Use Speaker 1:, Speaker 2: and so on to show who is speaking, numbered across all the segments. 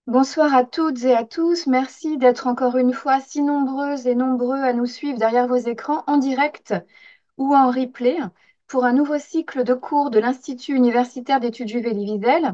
Speaker 1: Bonsoir à toutes et à tous. Merci d'être encore une fois si nombreuses et nombreux à nous suivre derrière vos écrans en direct ou en replay pour un nouveau cycle de cours de l'Institut universitaire d'études juives Elie Wiesel.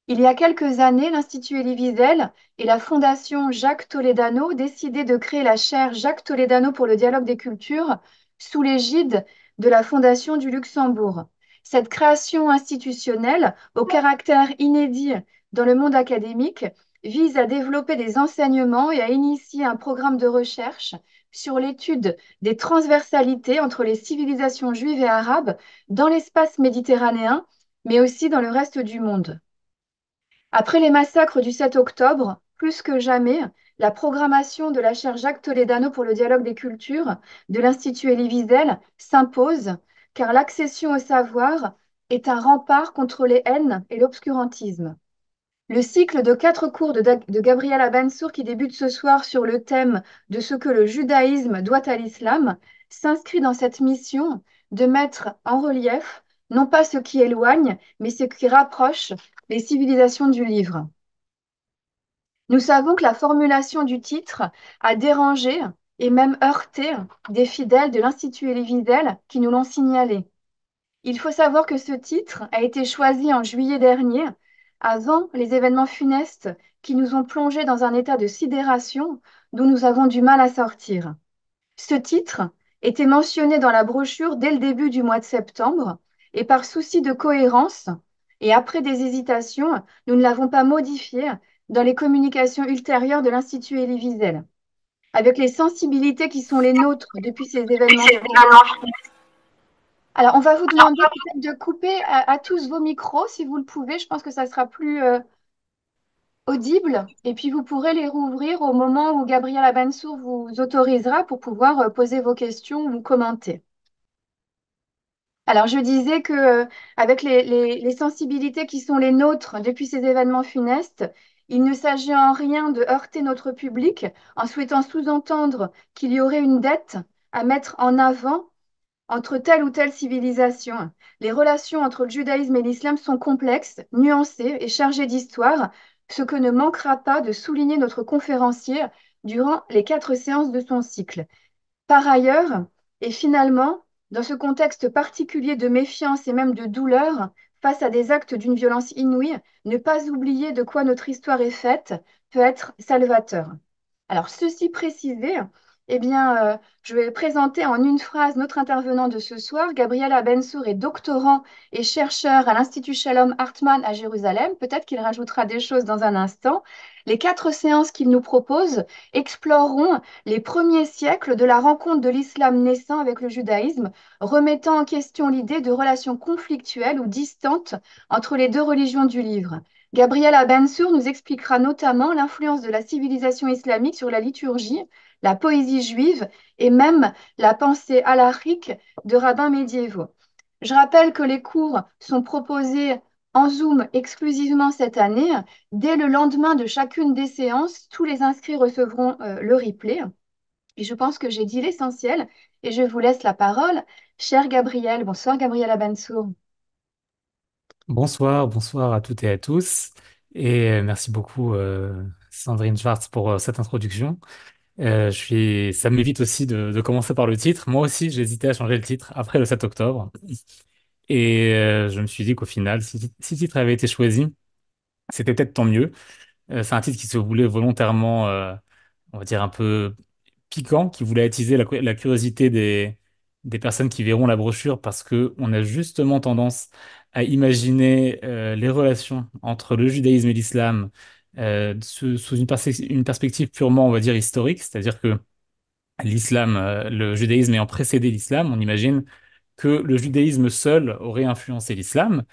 Speaker 1: Il y a quelques années, l'Institut Elie Wiesel et la Fondation Jacques Toledano décidaient de créer la chaire Jacques Toledano pour le dialogue des cultures sous l'égide de la Fondation du Luxembourg. Cette création institutionnelle, au caractère inédit dans le monde académique, vise à développer des enseignements et à initier un programme de recherche sur l'étude des transversalités entre les civilisations juives et arabes dans l'espace méditerranéen, mais aussi dans le reste du monde. Après les massacres du 7 octobre, plus que jamais, la programmation de la chaire Jacques Toledano pour le dialogue des cultures de l'Institut Elie Wiesel s'impose, car l'accession au savoir est un rempart contre les haines et l'obscurantisme. Le cycle de 4 cours de Gabriela Bensour qui débute ce soir sur le thème de ce que le judaïsme doit à l'islam s'inscrit dans cette mission de mettre en relief non pas ce qui éloigne, mais ce qui rapproche les civilisations du livre. Nous savons que la formulation du titre a dérangé et même heurté des fidèles de l'Institut Elie Wiesel qui nous l'ont signalé. Il faut savoir que ce titre a été choisi en juillet dernier, avant les événements funestes qui nous ont plongés dans un état de sidération dont nous avons du mal à sortir. Ce titre était mentionné dans la brochure dès le début du mois de septembre, et par souci de cohérence, et après des hésitations, nous ne l'avons pas modifié dans les communications ultérieures de l'Institut Elie Wiesel. Avec les sensibilités qui sont les nôtres depuis ces événements. Alors, on va vous demander peut-être de couper à tous vos micros si vous le pouvez. Je pense que ça sera plus audible. Et puis, vous pourrez les rouvrir au moment où Gabriela Bensour vous autorisera pour pouvoir poser vos questions ou commenter. Alors, je disais que, avec les sensibilités qui sont les nôtres depuis ces événements funestes, il ne s'agit en rien de heurter notre public en souhaitant sous-entendre qu'il y aurait une dette à mettre en avant entre telle ou telle civilisation. Les relations entre le judaïsme et l'islam sont complexes, nuancées et chargées d'histoire, ce que ne manquera pas de souligner notre conférencier durant les 4 séances de son cycle. Par ailleurs, et finalement, dans ce contexte particulier de méfiance et même de douleur, face à des actes d'une violence inouïe, ne pas oublier de quoi notre histoire est faite peut être salvateur. Alors, ceci précisé, eh bien, je vais présenter en une phrase notre intervenant de ce soir. Gabriela Bensour est doctorant et chercheur à l'Institut Shalom Hartman à Jérusalem. Peut-être qu'il rajoutera des choses dans un instant. Les 4 séances qu'il nous propose exploreront les premiers siècles de la rencontre de l'islam naissant avec le judaïsme, remettant en question l'idée de relations conflictuelles ou distantes entre les deux religions du livre. Gabriela Bensour nous expliquera notamment l'influence de la civilisation islamique sur la liturgie, la poésie juive et même la pensée halachique de rabbins médiévaux. Je rappelle que les cours sont proposés en Zoom exclusivement cette année. Dès le lendemain de chacune des séances, tous les inscrits recevront le replay. Et je pense que j'ai dit l'essentiel et je vous laisse la parole. Cher Gabriel, bonsoir Gabriela Bensour.
Speaker 2: Bonsoir, bonsoir à toutes et à tous. Et merci beaucoup, Sandrine Schwartz, pour cette introduction. Ça m'évite aussi de commencer par le titre. Moi aussi, j'ai hésité à changer le titre après le 7 octobre. Et je me suis dit qu'au final, si le titre avait été choisi, c'était peut-être tant mieux. C'est un titre qui se voulait volontairement, on va dire, un peu piquant, qui voulait attiser la curiosité des personnes qui verront la brochure, parce que on a justement tendance à imaginer les relations entre le judaïsme et l'islam sous une perspective purement, on va dire, historique, c'est-à-dire que l'islam, le judaïsme ayant précédé l'islam, on imagine que le judaïsme seul aurait influencé l'islam.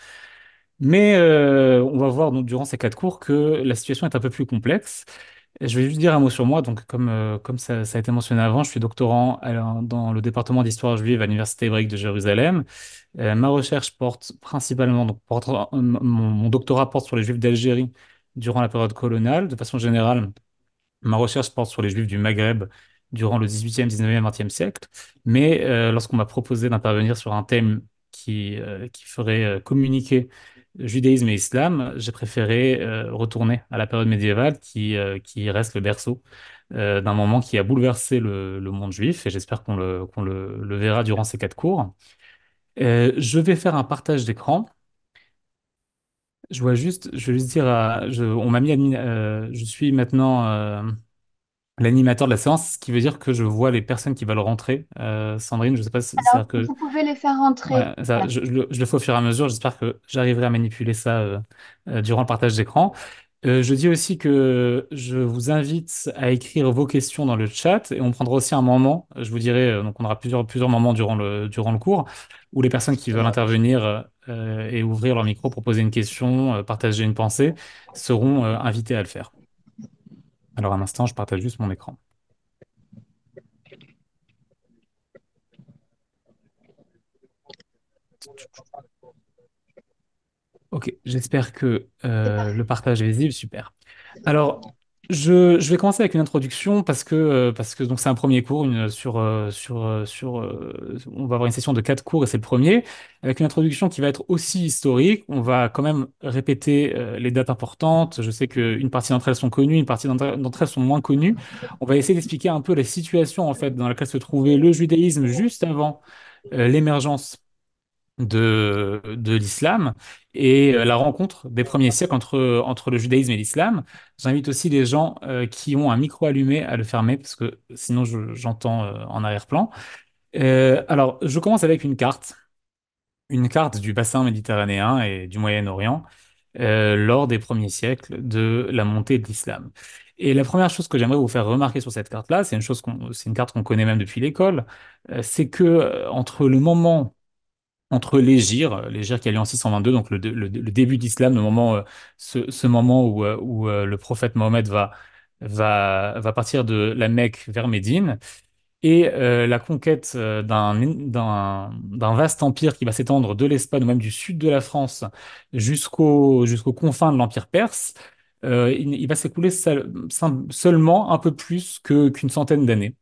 Speaker 2: Mais on va voir donc, durant ces 4 cours que la situation est un peu plus complexe. Je vais juste dire un mot sur moi. Donc, comme ça a été mentionné avant, je suis doctorant dans le département d'histoire juive à l'Université hébraïque de Jérusalem. Ma recherche porte principalement, mon doctorat porte sur les Juifs d'Algérie durant la période coloniale. De façon générale, ma recherche porte sur les Juifs du Maghreb durant le 18e, 19e, 20e siècle. Mais lorsqu'on m'a proposé d'intervenir sur un thème qui ferait communiquer judaïsme et islam, j'ai préféré retourner à la période médiévale qui reste le berceau d'un moment qui a bouleversé le monde juif et j'espère qu'on le verra durant ces 4 cours. Je vais faire un partage d'écran. Je vais juste dire, on m'a mis, je suis maintenant l'animateur de la séance, ce qui veut dire que je vois les personnes qui veulent rentrer. Sandrine, je sais pas,
Speaker 1: Alors,
Speaker 2: c'est-à-dire que
Speaker 1: vous pouvez les faire rentrer.
Speaker 2: ouais, ça, je le fais au fur et à mesure. J'espère que j'arriverai à manipuler ça durant le partage d'écran. Je dis aussi que je vous invite à écrire vos questions dans le chat et on prendra aussi un moment, je vous dirai, donc on aura plusieurs moments durant le cours où les personnes qui veulent intervenir et ouvrir leur micro pour poser une question, partager une pensée, seront invitées à le faire. Alors un instant, je partage juste mon écran. Ok, j'espère que
Speaker 1: C'est parfait.
Speaker 2: le partage est visible, super. Alors, je vais commencer avec une introduction parce que donc c'est un premier cours on va avoir une session de 4 cours et c'est le premier avec une introduction qui va être aussi historique. On va quand même répéter les dates importantes. Je sais qu'une partie d'entre elles sont connues, une partie d'entre elles sont moins connues. On va essayer d'expliquer un peu la situation en fait dans laquelle se trouvait le judaïsme juste avant l'émergence de l'islam et la rencontre des premiers siècles entre le judaïsme et l'islam. J'invite aussi les gens qui ont un micro allumé à le fermer parce que sinon j'entends en arrière-plan. Alors, je commence avec une carte du bassin méditerranéen et du Moyen-Orient lors des premiers siècles de la montée de l'islam. Et la première chose que j'aimerais vous faire remarquer sur cette carte-là, c'est une carte qu'on connaît même depuis l'école, c'est que entre l'hégire qui a lieu en 622, donc le début d'Islam, ce moment où le prophète Mohammed va partir de la Mecque vers Médine, et la conquête d'un vaste empire qui va s'étendre de l'Espagne ou même du sud de la France jusqu'aux confins de l'Empire perse, il va s'écouler seulement un peu plus qu'une centaine d'années.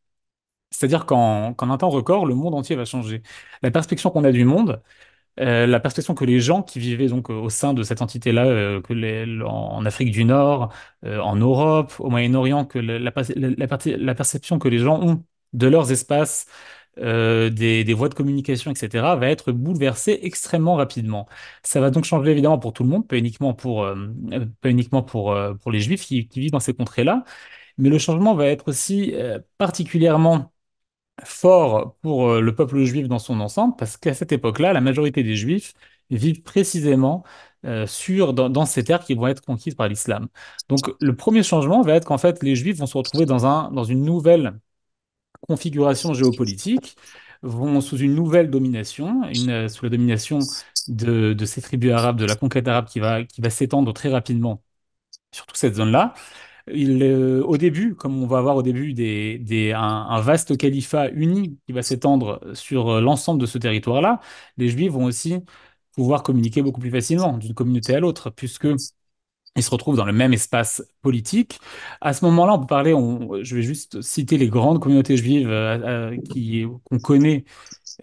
Speaker 2: C'est-à-dire qu'en un temps record, le monde entier va changer. La perspective qu'on a du monde, la perception que les gens qui vivaient donc au sein de cette entité-là, en Afrique du Nord, en Europe, au Moyen-Orient, que la perception que les gens ont de leurs espaces, des voies de communication, etc., va être bouleversée extrêmement rapidement. Ça va donc changer évidemment pour tout le monde, pas uniquement pour les Juifs qui vivent dans ces contrées-là, mais le changement va être aussi particulièrement fort pour le peuple juif dans son ensemble, parce qu'à cette époque-là, la majorité des Juifs vivent précisément dans ces terres qui vont être conquises par l'islam. Donc, le premier changement va être qu'en fait, les Juifs vont se retrouver dans une nouvelle configuration géopolitique, vont sous une nouvelle domination, sous la domination de ces tribus arabes, de la conquête arabe qui va s'étendre très rapidement sur toute cette zone-là. Au début, comme on va avoir au début un vaste califat uni qui va s'étendre sur l'ensemble de ce territoire-là, les Juifs vont aussi pouvoir communiquer beaucoup plus facilement d'une communauté à l'autre, puisque ils se retrouvent dans le même espace politique. À ce moment-là, on peut parler, je vais juste citer les grandes communautés juives qu'on connaît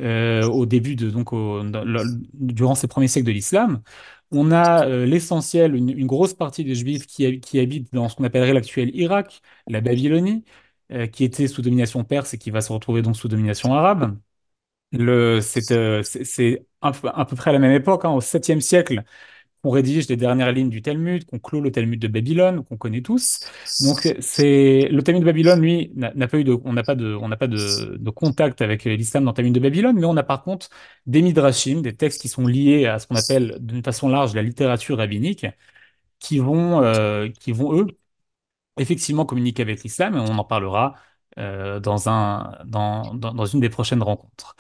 Speaker 2: au début durant ces premiers siècles de l'islam. On a l'essentiel, une grosse partie des Juifs qui habitent dans ce qu'on appellerait l'actuel Irak, la Babylonie, qui était sous domination perse et qui va se retrouver donc sous domination arabe. C'est à peu près à la même époque, hein, au 7e siècle, qu'on rédige les dernières lignes du Talmud, qu'on clôt le Talmud de Babylone, qu'on connaît tous. Donc, c'est le Talmud de Babylone, lui, n'a pas eu on n'a pas de contact avec l'islam dans le Talmud de Babylone, mais on a par contre des midrashim, des textes qui sont liés à ce qu'on appelle d'une façon large la littérature rabbinique, qui vont eux effectivement communiquer avec l'islam, et on en parlera dans une des prochaines rencontres.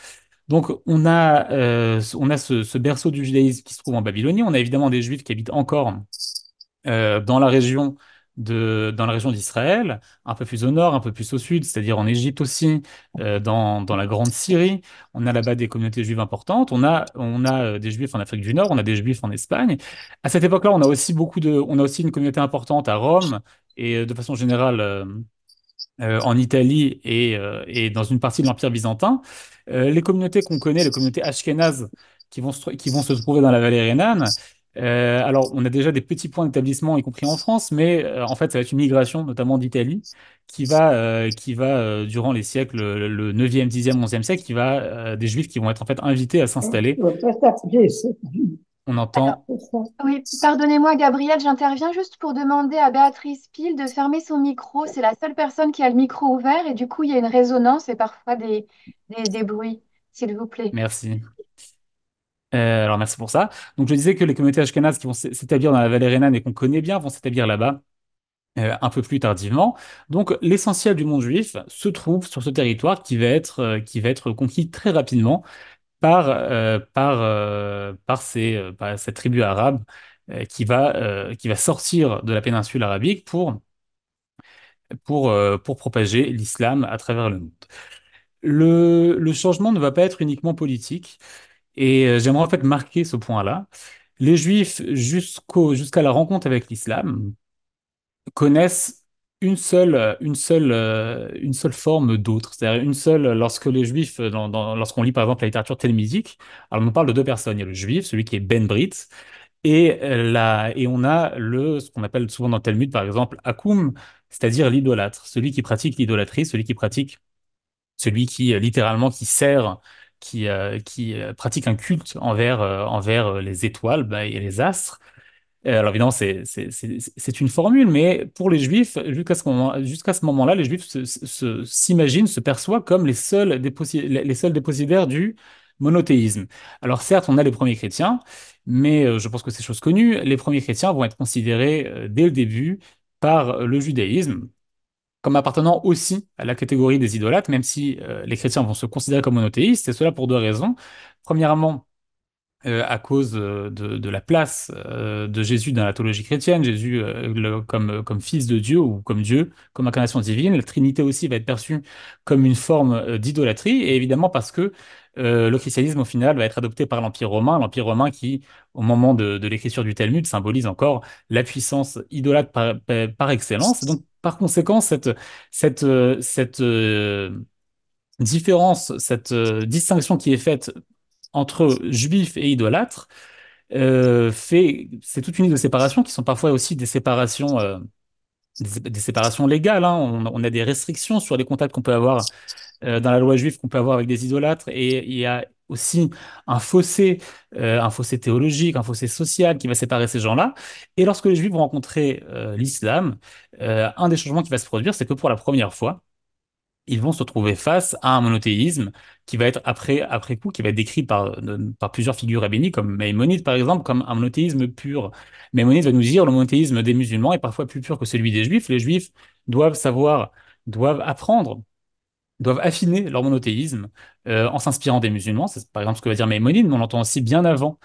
Speaker 2: Donc, on a ce berceau du judaïsme qui se trouve en Babylonie. On a évidemment des juifs qui habitent encore dans la région d'Israël, un peu plus au nord, un peu plus au sud, c'est-à-dire en Égypte aussi, dans la Grande Syrie. On a là-bas des communautés juives importantes. On a des juifs en Afrique du Nord, on a des juifs en Espagne. À cette époque-là, on a aussi une communauté importante à Rome et de façon générale en Italie et dans une partie de l'Empire byzantin. Les communautés qu'on connaît, les communautés ashkénazes qui vont se trouver dans la vallée rhénane, Alors, on a déjà des petits points d'établissement, y compris en France, mais en fait, ça va être une migration, notamment d'Italie, durant les siècles, le 9e, 10e, 11e siècle, des Juifs qui vont être en fait invités à s'installer. On
Speaker 1: Alors,
Speaker 2: entend,
Speaker 1: oui, pardonnez-moi, Gabriel, j'interviens juste pour demander à Béatrice Pile de fermer son micro. C'est la seule personne qui a le micro ouvert et du coup, il y a une résonance et parfois des bruits, s'il vous plaît.
Speaker 2: merci. Alors, merci pour ça. Donc, je disais que les communautés ashkénazes qui vont s'établir dans la vallée rhénane et qu'on connaît bien vont s'établir là-bas un peu plus tardivement. Donc, l'essentiel du monde juif se trouve sur ce territoire qui va être conquis très rapidement par cette tribu arabe qui va sortir de la péninsule arabique pour propager l'islam à travers le monde. Le changement ne va pas être uniquement politique, et j'aimerais en fait marquer ce point-là. Les Juifs, jusqu'à la rencontre avec l'islam, connaissent une seule forme d'autre. C'est-à-dire une seule, lorsque les Juifs, lorsqu'on lit par exemple la littérature talmudique, alors on parle de deux personnes. Il y a le Juif, celui qui est Ben Brit, et on a ce qu'on appelle souvent dans le Talmud, par exemple, Akoum, c'est-à-dire l'idolâtre, celui qui pratique l'idolâtrie, celui qui littéralement qui sert, qui pratique un culte envers les étoiles bah, et les astres. Alors évidemment, c'est une formule, mais pour les Juifs, jusqu'à ce moment-là, les Juifs s'imaginent, se perçoivent comme les seuls dépositaires du monothéisme. Alors certes, on a les premiers chrétiens, mais je pense que c'est chose connue, les premiers chrétiens vont être considérés dès le début par le judaïsme comme appartenant aussi à la catégorie des idolâtres, même si les chrétiens vont se considérer comme monothéistes, et cela pour deux raisons. Premièrement, à cause de la place de Jésus dans la théologie chrétienne, Jésus comme fils de Dieu ou comme Dieu, comme incarnation divine. La Trinité aussi va être perçue comme une forme d'idolâtrie, et évidemment parce que le christianisme au final va être adopté par l'Empire romain qui, au moment de l'écriture du Talmud, symbolise encore la puissance idolâtre par excellence. Et donc, par conséquent, cette différence, cette distinction qui est faite entre juifs et idolâtres c'est toute une ligne de séparation qui sont parfois aussi des séparations, des séparations légales, hein. On a des restrictions sur les contacts qu'on peut avoir dans la loi juive qu'on peut avoir avec des idolâtres, et il y a aussi un fossé théologique, un fossé social qui va séparer ces gens-là. Et lorsque les juifs vont rencontrer l'islam, un des changements qui va se produire, c'est que pour la première fois, ils vont se trouver face à un monothéisme qui va être après coup, qui va être décrit par plusieurs figures rabbiniques, comme Maïmonide par exemple, comme un monothéisme pur. Maïmonide va nous dire le monothéisme des musulmans est parfois plus pur que celui des juifs. Les juifs doivent savoir, doivent apprendre, doivent affiner leur monothéisme en s'inspirant des musulmans. C'est par exemple ce que va dire Maïmonide, mais on l'entend aussi bien avant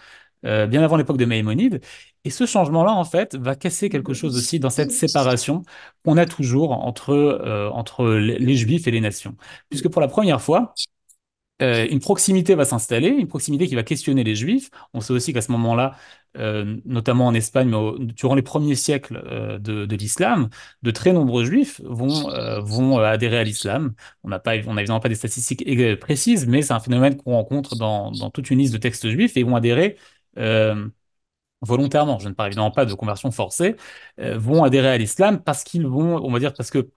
Speaker 2: l'époque de Maïmonide. Et ce changement-là, en fait, va casser quelque chose aussi dans cette séparation qu'on a toujours entre les Juifs et les nations. Puisque pour la première fois, une proximité va s'installer, une proximité qui va questionner les Juifs. On sait aussi qu'à ce moment-là, notamment en Espagne, mais durant les premiers siècles de l'islam, de très nombreux Juifs vont adhérer à l'islam. On n'a évidemment pas des statistiques précises, mais c'est un phénomène qu'on rencontre dans toute une liste de textes juifs, et ils vont adhérer volontairement. Je ne parle évidemment pas de conversion forcée, vont adhérer à l'islam parce qu'ils vont, on va dire, parce que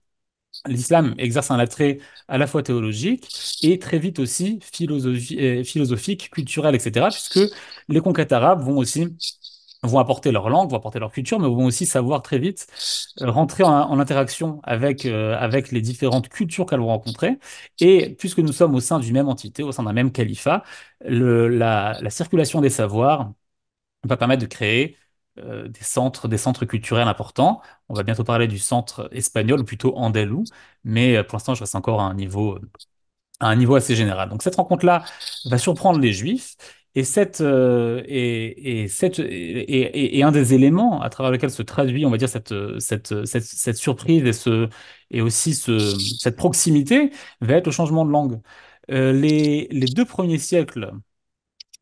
Speaker 2: l'islam exerce un attrait à la fois théologique et très vite aussi philosophique, culturel, etc., puisque les conquêtes arabes vont apporter leur langue, vont apporter leur culture, mais vont aussi savoir très vite rentrer en interaction avec les différentes cultures qu'elles vont rencontrer. Et puisque nous sommes au sein d'une même entité, au sein d'un même califat, la circulation des savoirs va permettre de créer des centres culturels importants. On va bientôt parler du centre espagnol, ou plutôt andalou, mais pour l'instant, je reste encore à un niveau assez général. Donc cette rencontre-là va surprendre les Juifs, et un des éléments à travers lequel se traduit, on va dire, cette surprise et aussi cette proximité va être le changement de langue. Les deux premiers siècles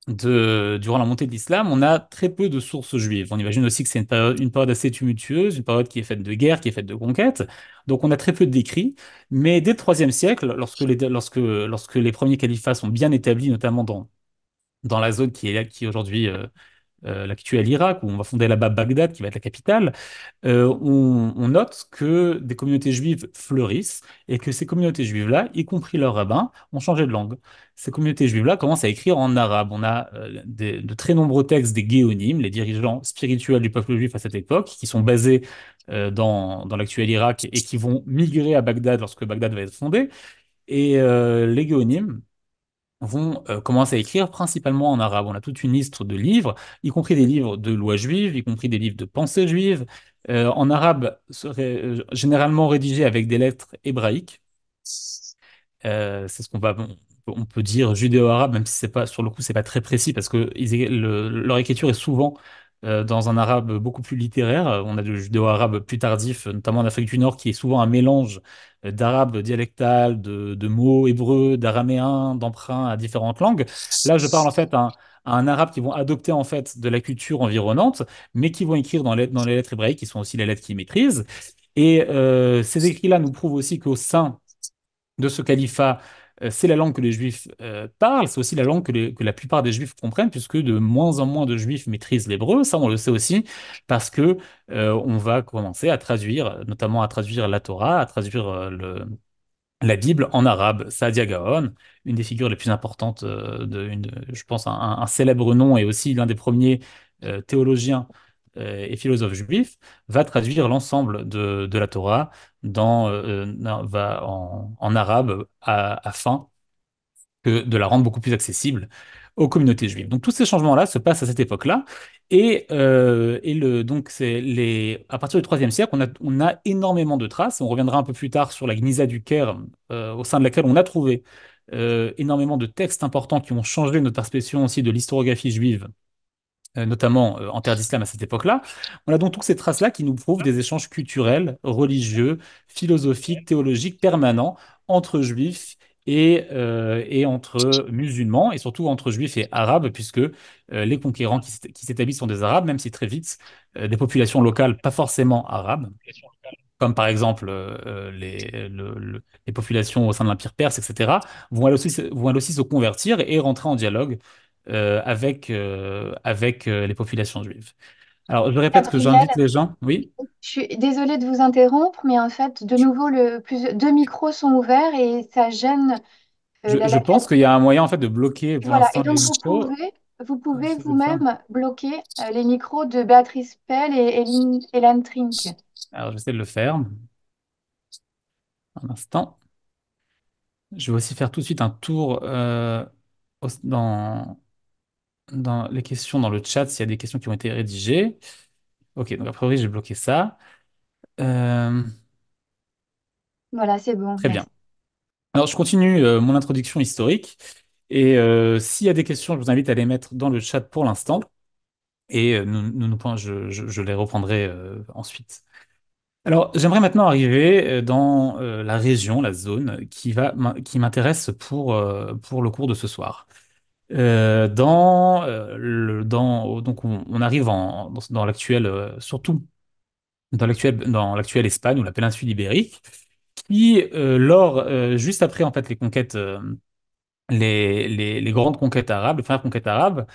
Speaker 2: durant la montée de l'islam, on a très peu de sources juives. On imagine aussi que c'est une période assez tumultueuse, une période qui est faite de guerre, qui est faite de conquêtes. Donc on a très peu d'écrits. Mais dès le IIIe siècle, lorsque les premiers califats sont bien établis, notamment dans la zone qui est aujourd'hui l'actuel Irak, où on va fonder là-bas Bagdad, qui va être la capitale, on note que des communautés juives fleurissent et que ces communautés juives-là, y compris leurs rabbins, ont changé de langue. Ces communautés juives-là commencent à écrire en arabe. On a de très nombreux textes des Géonim, les dirigeants spirituels du peuple juif à cette époque, qui sont basés dans l'actuel Irak et qui vont migrer à Bagdad lorsque Bagdad va être fondée. Et les Géonim vont commencer à écrire principalement en arabe. On a toute une liste de livres, y compris des livres de loi juive, y compris des livres de pensée juive, en arabe généralement rédigés avec des lettres hébraïques. C'est ce qu'on va, on peut dire judéo-arabe, même si c'est pas, sur le coup, c'est pas très précis parce que leur écriture est souvent dans un arabe beaucoup plus littéraire. On a du judéo-arabe plus tardif, notamment en Afrique du Nord, qui est souvent un mélange d'arabe dialectal, de mots hébreux, d'araméen, d'emprunt à différentes langues. Là, je parle en fait à un arabe qui vont adopter en fait de la culture environnante, mais qui vont écrire dans les lettres hébraïques, qui sont aussi les lettres qu'ils maîtrisent. Et ces écrits-là nous prouvent aussi qu'au sein de ce califat, c'est la langue que les Juifs parlent, c'est aussi la langue que la plupart des Juifs comprennent, puisque de moins en moins de Juifs maîtrisent l'hébreu. Ça, on le sait aussi, parce que on va commencer à traduire, notamment à traduire la Torah, à traduire la Bible en arabe. Saadia Gaon, une des figures les plus importantes je pense, un célèbre nom et aussi l'un des premiers théologiens et philosophes juifs, va traduire l'ensemble de la Torah en arabe afin de la rendre beaucoup plus accessible aux communautés juives. Donc tous ces changements-là se passent à cette époque-là. Donc à partir du IIIe siècle, on a énormément de traces. On reviendra un peu plus tard sur la Gnisa du Caire, au sein de laquelle on a trouvé énormément de textes importants qui ont changé notre perception aussi de l'historiographie juive, notamment en terre d'islam à cette époque-là. On a donc toutes ces traces-là qui nous prouvent des échanges culturels, religieux, philosophiques, théologiques permanents entre juifs et entre musulmans, et surtout entre juifs et arabes, puisque les conquérants qui s'établissent sont des arabes, même si très vite des populations locales pas forcément arabes, comme par exemple les populations au sein de l'Empire perse, etc., vont elles aussi se convertir et rentrer en dialogue avec les populations juives. Alors, je répète que
Speaker 1: Gabriel,
Speaker 2: j'invite les gens. Oui,
Speaker 1: je suis désolée de vous interrompre, mais en fait, de nouveau, deux micros sont ouverts et ça gêne
Speaker 2: je
Speaker 1: la
Speaker 2: pense qu'il y a un moyen en fait de bloquer pour
Speaker 1: Voilà,
Speaker 2: l'instant
Speaker 1: et
Speaker 2: les
Speaker 1: donc
Speaker 2: micros.
Speaker 1: vous pouvez
Speaker 2: Je vais le faire.
Speaker 1: vous-même bloquer les micros de Béatrice Pell et Hélène Trink.
Speaker 2: Alors, j'essaie de le faire. Un instant. Je vais aussi faire tout de suite un tour dans les questions dans le chat s'il y a des questions qui ont été rédigées. Ok, donc a priori, j'ai bloqué ça. Euh,
Speaker 1: Voilà, c'est bon,
Speaker 2: Très bien.
Speaker 1: merci.
Speaker 2: Alors, je continue mon introduction historique. Et s'il y a des questions, je vous invite à les mettre dans le chat pour l'instant. Et je les reprendrai ensuite. Alors, j'aimerais maintenant arriver dans la région, la zone qui m'intéresse pour le cours de ce soir. Donc, on arrive dans l'actuel, surtout dans l'actuelle Espagne ou la péninsule ibérique, qui, juste après en fait les conquêtes les grandes conquêtes arabes, les premières conquêtes arabes,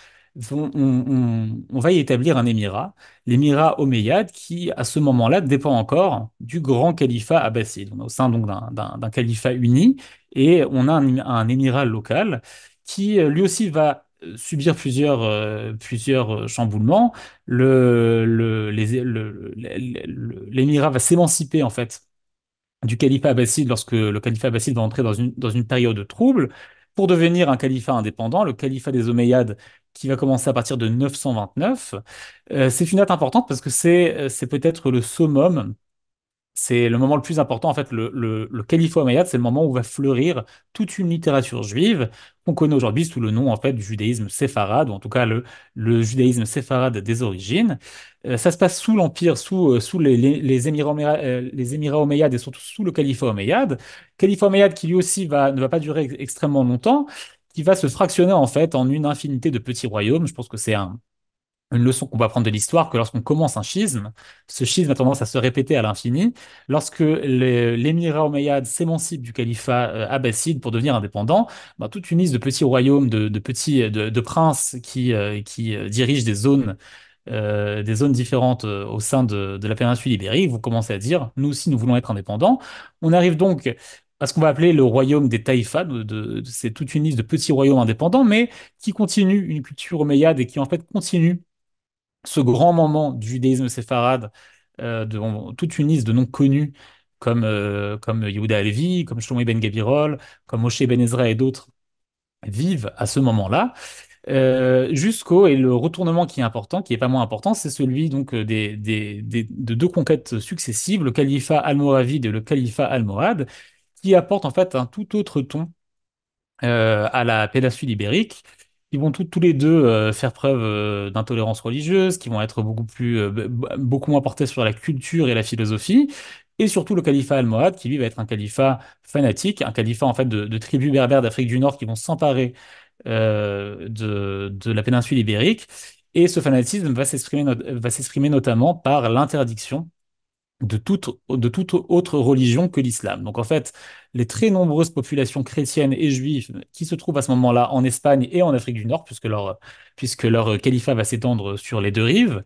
Speaker 2: on va y établir un émirat, l'émirat omeyyade, qui à ce moment-là dépend encore du grand califat abbasside. On est au sein donc d'un califat uni et on a un émirat local qui lui aussi va subir plusieurs chamboulements. L'émirat va s'émanciper en fait du califat abbasside lorsque le califat abbasside va entrer dans une période trouble pour devenir un califat indépendant, le califat des Omeyyades qui va commencer à partir de 929. C'est une date importante parce que c'est peut-être le summum, c'est le moment le plus important, en fait, le califat omeyyade, c'est le moment où va fleurir toute une littérature juive qu'on connaît aujourd'hui sous le nom, en fait, du judaïsme séfarade, ou en tout cas le judaïsme séfarade des origines. Ça se passe sous l'Empire, sous les Émirats omeyyades et surtout sous le califat omeyyade. Califat omeyyade qui lui aussi ne va pas durer extrêmement longtemps, qui va se fractionner, en fait, en une infinité de petits royaumes. Je pense que c'est une leçon qu'on va apprendre de l'histoire, que lorsqu'on commence un schisme, ce schisme a tendance à se répéter à l'infini. Lorsque l'émirat omeyyade s'émancipe du califat abbasside pour devenir indépendant, ben, toute une liste de petits royaumes, de princes qui dirigent des zones différentes au sein de la péninsule ibérique, vont commencer à dire, nous aussi, nous voulons être indépendants. On arrive donc à ce qu'on va appeler le royaume des taïfas, c'est toute une liste de petits royaumes indépendants, mais qui continuent une culture omeyyade et qui en fait continuent ce grand moment du judaïsme séfarade, toute une liste de noms connus comme Yehuda Halevi, comme Shlomo ben Gabirol, comme Moshe ben Ezra et d'autres vivent à ce moment-là, et le retournement qui est important, qui est pas moins important, c'est celui donc de deux conquêtes successives, le califat almoravide et le califat almohade, qui apportent en fait un tout autre ton à la péninsule ibérique, qui vont tous les deux faire preuve d'intolérance religieuse, qui vont être beaucoup moins portés sur la culture et la philosophie, et surtout le califat almohade, qui lui va être un califat fanatique, un califat en fait de tribus berbères d'Afrique du Nord qui vont s'emparer de la péninsule ibérique, et ce fanatisme va s'exprimer notamment par l'interdiction de toute autre religion que l'islam. Donc en fait, les très nombreuses populations chrétiennes et juives qui se trouvent à ce moment-là en Espagne et en Afrique du Nord, puisque leur califat va s'étendre sur les deux rives,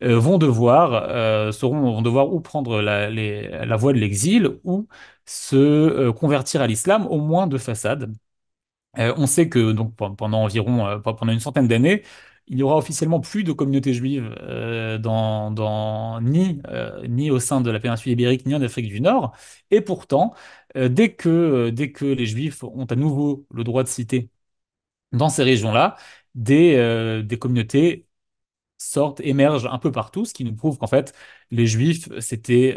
Speaker 2: vont devoir ou prendre la voie de l'exil ou se convertir à l'islam, au moins de façade. On sait que donc pendant une centaine d'années, il n'y aura officiellement plus de communauté juive ni au sein de la péninsule ibérique ni en Afrique du Nord. Et pourtant, dès que les Juifs ont à nouveau le droit de citer dans ces régions-là, des communautés émergent un peu partout, ce qui nous prouve qu'en fait, les Juifs s'étaient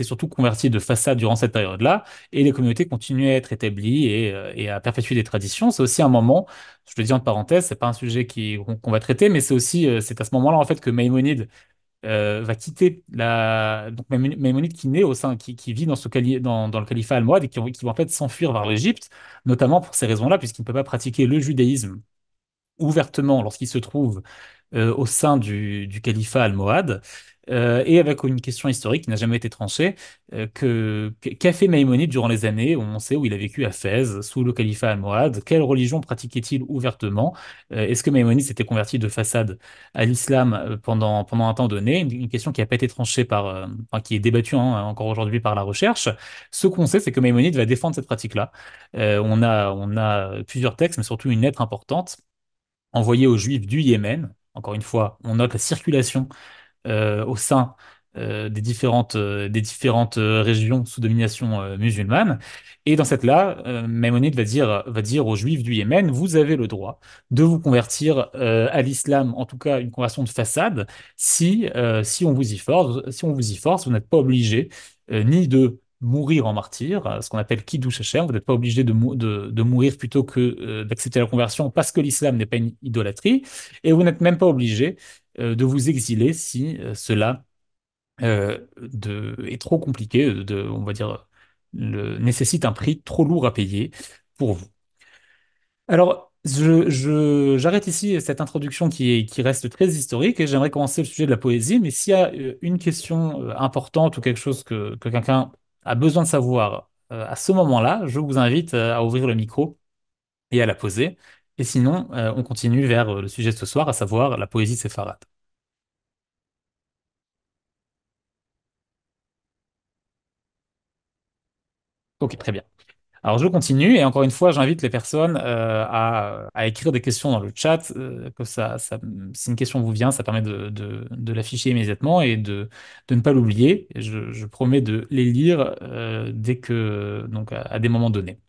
Speaker 2: surtout convertis de façade durant cette période-là, et les communautés continuaient à être établies et à perpétuer des traditions. C'est aussi un moment, je le dis en parenthèse, c'est pas un sujet qu'on va traiter, mais c'est à ce moment-là en fait que Maïmonide va quitter donc Maïmonide qui naît qui vit dans le califat almohade et qui va en fait s'enfuir vers l'Égypte, notamment pour ces raisons-là, puisqu'il ne peut pas pratiquer le judaïsme ouvertement lorsqu'il se trouve au sein du califat almohade, et avec une question historique qui n'a jamais été tranchée, qu'a fait Maïmonide durant les années où on sait où il a vécu à Fès, sous le califat almohade, quelle religion pratiquait-il ouvertement? Est-ce que Maïmonide s'était converti de façade à l'islam pendant un temps donné? Une question qui n'a pas été tranchée enfin, qui est débattue hein, encore aujourd'hui par la recherche. Ce qu'on sait, c'est que Maïmonide va défendre cette pratique-là. On a plusieurs textes, mais surtout une lettre importante envoyé aux Juifs du Yémen. Encore une fois, on note la circulation au sein des différentes régions sous domination musulmane. Et dans cette là, Maïmonide va dire aux Juifs du Yémen, vous avez le droit de vous convertir à l'islam, en tout cas une conversion de façade, si on vous y force. Si on vous y force, vous n'êtes pas obligé ni de mourir en martyr, ce qu'on appelle Kiddush Hashem, vous n'êtes pas obligé de mourir plutôt que d'accepter la conversion parce que l'islam n'est pas une idolâtrie, et vous n'êtes même pas obligé de vous exiler si cela est trop compliqué, on va dire, nécessite un prix trop lourd à payer pour vous. Alors, j'arrête ici cette introduction qui reste très historique et j'aimerais commencer le sujet de la poésie, mais s'il y a une question importante ou quelque chose que quelqu'un a besoin de savoir à ce moment-là, je vous invite à ouvrir le micro et à la poser. Et sinon, on continue vers le sujet de ce soir, à savoir la poésie séfarade. Ok, très bien. Alors je continue et encore une fois, j'invite les personnes à écrire des questions dans le chat, si une question vous vient, ça permet de l'afficher immédiatement et de ne pas l'oublier. Et je promets de les lire donc à des moments donnés.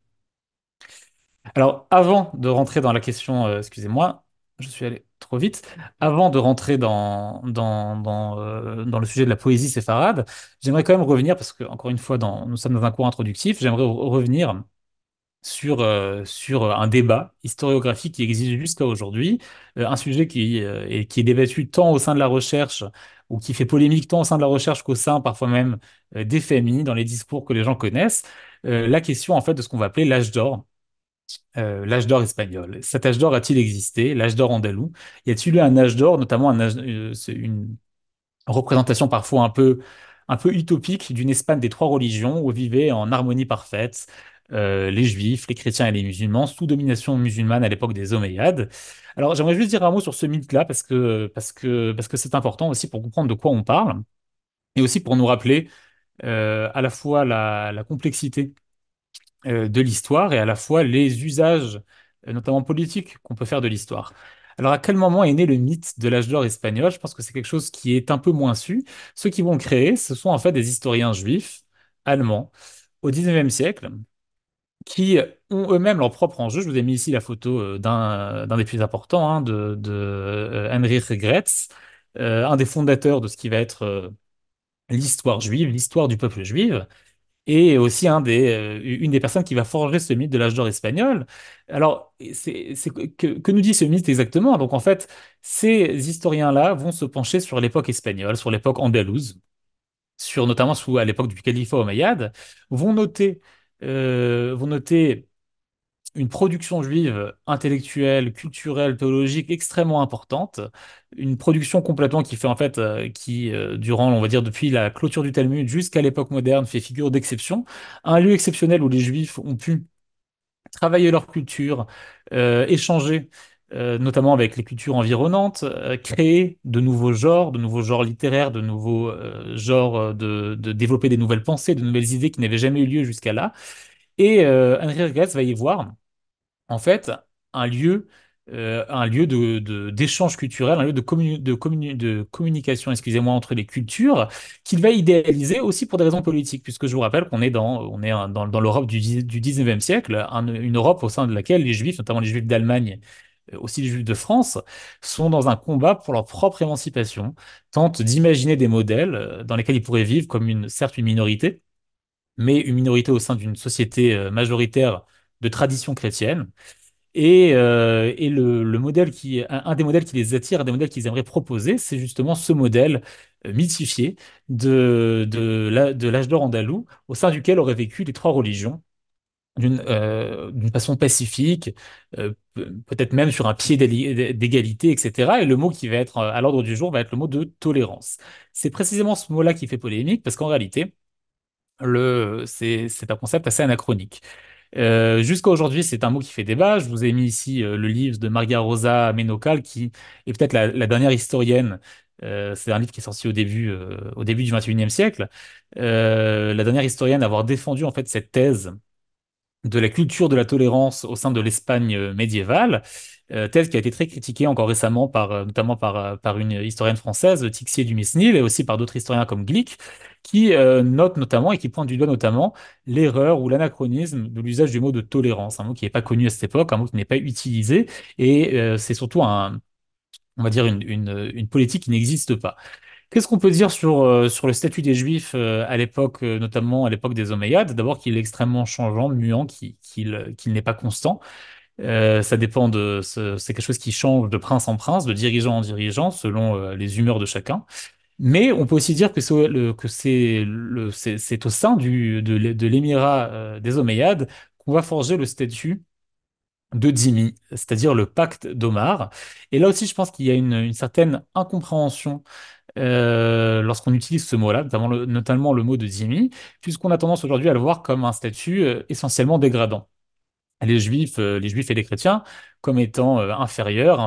Speaker 2: Alors avant de rentrer dans la question, excusez-moi, je suis allé trop vite. Avant de rentrer dans le sujet de la poésie séfarade, j'aimerais quand même revenir, parce que encore une fois, nous sommes dans un cours introductif, j'aimerais revenir sur un débat historiographique qui existe jusqu'à aujourd'hui, un sujet qui est débattu tant au sein de la recherche ou qui fait polémique tant au sein de la recherche qu'au sein parfois même des familles, dans les discours que les gens connaissent, la question en fait de ce qu'on va appeler l'âge d'or l'âge d'or espagnol. Cet âge d'or a-t-il existé? L'âge d'or andalou? Y a-t-il eu un âge d'or, notamment c'est une représentation parfois un peu utopique d'une Espagne des trois religions où vivaient en harmonie parfaite les juifs, les chrétiens et les musulmans sous domination musulmane à l'époque des Omeyyades. Alors j'aimerais juste dire un mot sur ce mythe-là parce que c'est important aussi pour comprendre de quoi on parle et aussi pour nous rappeler à la fois la complexité de l'histoire et à la fois les usages, notamment politiques, qu'on peut faire de l'histoire. Alors, à quel moment est né le mythe de l'âge d'or espagnol? Je pense que c'est quelque chose qui est un peu moins su. Ceux qui vont le créer, ce sont en fait des historiens juifs allemands au 19e siècle qui ont eux-mêmes leur propre enjeu. Je vous ai mis ici la photo d'un des plus importants, hein, de Heinrich Gretz, un des fondateurs de ce qui va être l'histoire juive, l'histoire du peuple juif et aussi une des personnes qui va forger ce mythe de l'âge d'or espagnol. Alors, que nous dit ce mythe exactement? Donc, en fait, ces historiens-là vont se pencher sur l'époque espagnole, sur l'époque andalouse, sur notamment à l'époque du califat omeyyade, vont noter une production juive intellectuelle, culturelle, théologique extrêmement importante, une production complètement qui fait en fait, durant, on va dire, depuis la clôture du Talmud jusqu'à l'époque moderne, fait figure d'exception, un lieu exceptionnel où les Juifs ont pu travailler leur culture, échanger. Notamment avec les cultures environnantes, créer de nouveaux genres littéraires, de nouveaux genres de développer des nouvelles pensées, de nouvelles idées qui n'avaient jamais eu lieu jusqu'à là. Et Henry Regis va y voir en fait un lieu d'échange culturel, un lieu de communication, excusez-moi, entre les cultures, qu'il va idéaliser aussi pour des raisons politiques, puisque je vous rappelle qu'on est dans l'Europe du 19e siècle, une Europe au sein de laquelle les Juifs, notamment les Juifs d'Allemagne, aussi les Juifs de France, sont dans un combat pour leur propre émancipation, tentent d'imaginer des modèles dans lesquels ils pourraient vivre comme certes une minorité, mais une minorité au sein d'une société majoritaire de tradition chrétienne et le modèle un des modèles qui les attire, un des modèles qu'ils aimeraient proposer, c'est justement ce modèle mythifié de l'âge d'or andalou, au sein duquel auraient vécu les trois religions d'une façon pacifique, peut-être même sur un pied d'égalité, etc. Et le mot qui va être à l'ordre du jour va être le mot de tolérance. C'est précisément ce mot-là qui fait polémique, parce qu'en réalité, c'est un concept assez anachronique. Jusqu'à aujourd'hui, c'est un mot qui fait débat. Je vous ai mis ici le livre de Maria Rosa Menocal, qui est peut-être la dernière historienne. C'est un livre qui est sorti au début du 21e siècle. La dernière historienne à avoir défendu en fait cette thèse de la culture de la tolérance au sein de l'Espagne médiévale, thèse qui a été très critiquée encore récemment notamment par une historienne française, Tixier du Mesnil, et aussi par d'autres historiens comme Glick, qui notent notamment et qui pointent du doigt notamment l'erreur ou l'anachronisme de l'usage du mot de tolérance, un mot qui n'est pas connu à cette époque, un mot qui n'est pas utilisé, et c'est surtout on va dire une politique qui n'existe pas. Qu'est-ce qu'on peut dire sur le statut des Juifs à l'époque, notamment à l'époque des Omeyyades? D'abord qu'il est extrêmement changeant, muant, qu'il n'est pas constant. Ça dépend c'est quelque chose qui change de prince en prince, de dirigeant en dirigeant, selon les humeurs de chacun. Mais on peut aussi dire que c'est au sein de l'émirat des Omeyyades qu'on va forger le statut de dhimmi, c'est-à-dire le pacte d'Omar. Et là aussi, je pense qu'il y a une certaine incompréhension lorsqu'on utilise ce mot-là, notamment le mot de dhimmi, puisqu'on a tendance aujourd'hui à le voir comme un statut essentiellement dégradant les juifs et les chrétiens comme étant inférieurs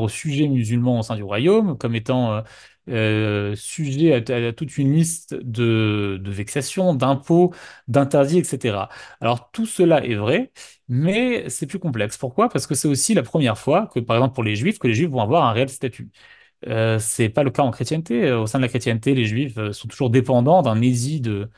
Speaker 2: au sujet musulman au sein du royaume, comme étant sujets à toute une liste de vexations, d'impôts, d'interdits, etc. Alors tout cela est vrai, mais c'est plus complexe. Pourquoi? Parce que c'est aussi la première fois que, par exemple, pour les juifs, que les juifs vont avoir un réel statut. C'est pas le cas en chrétienté. Au sein de la chrétienté, les juifs sont toujours dépendants d'un édit de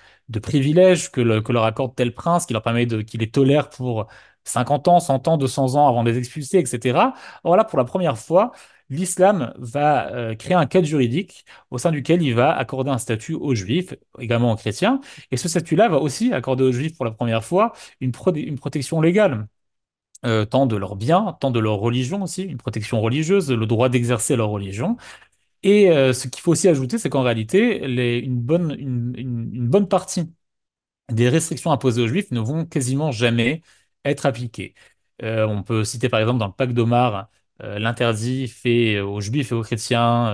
Speaker 2: privilèges que leur accorde tel prince, qui les tolère pour 50 ans, 100 ans, 200 ans avant de les expulser, etc. Or là, pour la première fois, l'islam va créer un cadre juridique au sein duquel il va accorder un statut aux juifs, également aux chrétiens. Et ce statut-là va aussi accorder aux juifs pour la première fois une protection légale tant de leurs biens, tant de leur religion aussi, une protection religieuse, le droit d'exercer leur religion. Et ce qu'il faut aussi ajouter, c'est qu'en réalité, une bonne partie des restrictions imposées aux Juifs ne vont quasiment jamais être appliquée. On peut citer par exemple dans le Pacte d'Omar l'interdit fait aux juifs et aux chrétiens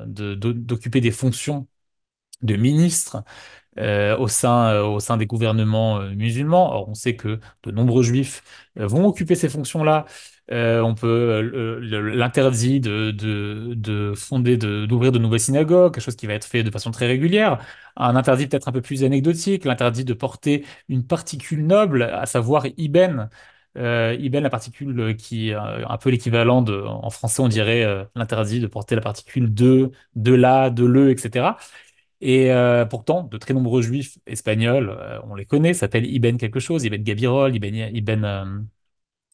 Speaker 2: d'occuper des fonctions de ministres au sein des gouvernements musulmans. Or, on sait que de nombreux juifs vont occuper ces fonctions-là. On peut l'interdit de fonder, d'ouvrir de nouvelles synagogues, quelque chose qui va être fait de façon très régulière. Un interdit peut-être un peu plus anecdotique, l'interdit de porter une particule noble, à savoir Iben. Iben, la particule qui est un peu l'équivalent en français, on dirait l'interdit de porter la particule de la, de le, etc. Et pourtant, de très nombreux juifs espagnols, on les connaît, s'appellent Ibn quelque chose, Ibn Gabirol, Ibn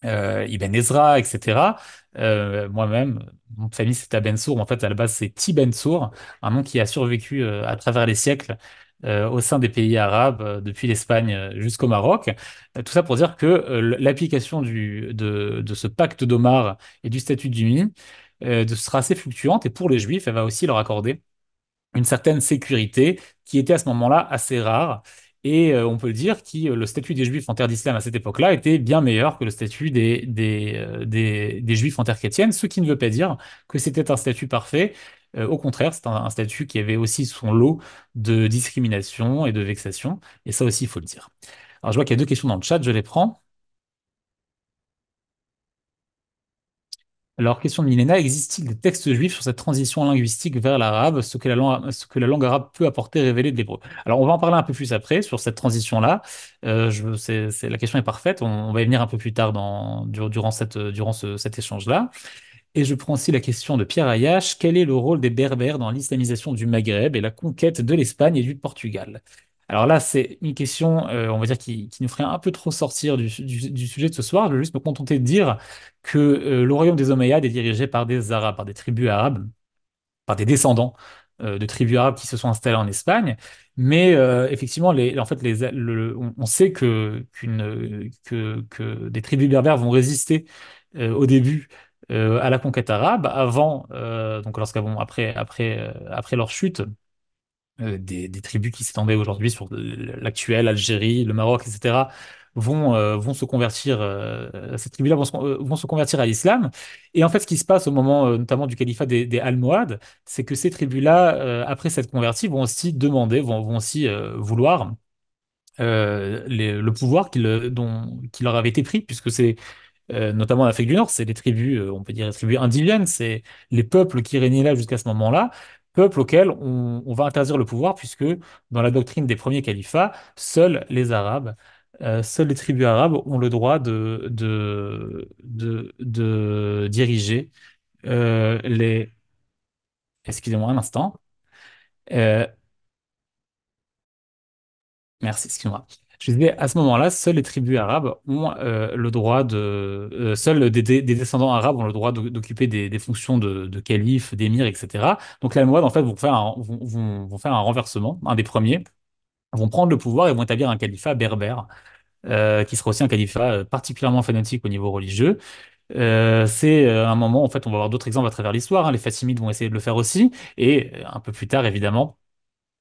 Speaker 2: Ezra, etc. Moi-même, mon nom de famille c'est Abensour, mais en fait à la base c'est Tibensour, un nom qui a survécu à travers les siècles au sein des pays arabes, depuis l'Espagne jusqu'au Maroc. Tout ça pour dire que l'application de ce pacte d'Omar et du statut d'Umi sera assez fluctuante, et pour les juifs, elle va aussi leur accorder une certaine sécurité qui était à ce moment-là assez rare. Et on peut le dire, le statut des Juifs en terre d'islam à cette époque-là était bien meilleur que le statut des Juifs en terre chrétienne, ce qui ne veut pas dire que c'était un statut parfait. Au contraire, c'est un statut qui avait aussi son lot de discrimination et de vexation, et ça aussi, il faut le dire. Alors, je vois qu'il y a deux questions dans le chat, je les prends. Alors, question de Milena, existe-t-il des textes juifs sur cette transition linguistique vers l'arabe, ce que la langue arabe peut apporter, révéler de l'hébreu? Alors, on va en parler un peu plus après sur cette transition-là. La question est parfaite. On va y venir un peu plus tard durant cet échange-là. Et je prends aussi la question de Pierre Ayache. Quel est le rôle des Berbères dans l'islamisation du Maghreb et la conquête de l'Espagne et du Portugal? Alors là, c'est une question, on va dire, qui nous ferait un peu trop sortir du sujet de ce soir. Je vais juste me contenter de dire que le royaume des Omeyyades est dirigé par des Arabes, par des tribus arabes, par des descendants de tribus arabes qui se sont installés en Espagne. Mais effectivement, en fait, on sait que des tribus berbères vont résister au début à la conquête arabe, donc après leur chute, des tribus qui s'étendaient aujourd'hui sur l'actuelle Algérie, le Maroc, etc., vont se convertir, ces tribus-là vont se convertir à l'islam. Et en fait, ce qui se passe au moment notamment du califat des Almohades, c'est que ces tribus-là, après s'être converties, vont aussi vont aussi vouloir le pouvoir qui leur avait été pris, puisque c'est notamment en Afrique du Nord, c'est les tribus, on peut dire les tribus indigènes, c'est les peuples qui régnaient là jusqu'à ce moment-là, peuples auxquels on va interdire le pouvoir, puisque dans la doctrine des premiers califats, seules les tribus arabes ont le droit de diriger les... Excusez-moi un instant. Euh, Merci, excuse-moi. Je disais, à ce moment-là, seules les tribus arabes ont le droit seuls des descendants arabes ont le droit d'occuper des fonctions de calife, d'émir, etc. Donc les Almohades, en fait, vont faire un renversement, un des premiers, vont prendre le pouvoir et vont établir un califat berbère, qui sera aussi un califat particulièrement fanatique au niveau religieux. C'est un moment, en fait, on va avoir d'autres exemples à travers l'histoire, hein. Les Fatimides vont essayer de le faire aussi, et un peu plus tard, évidemment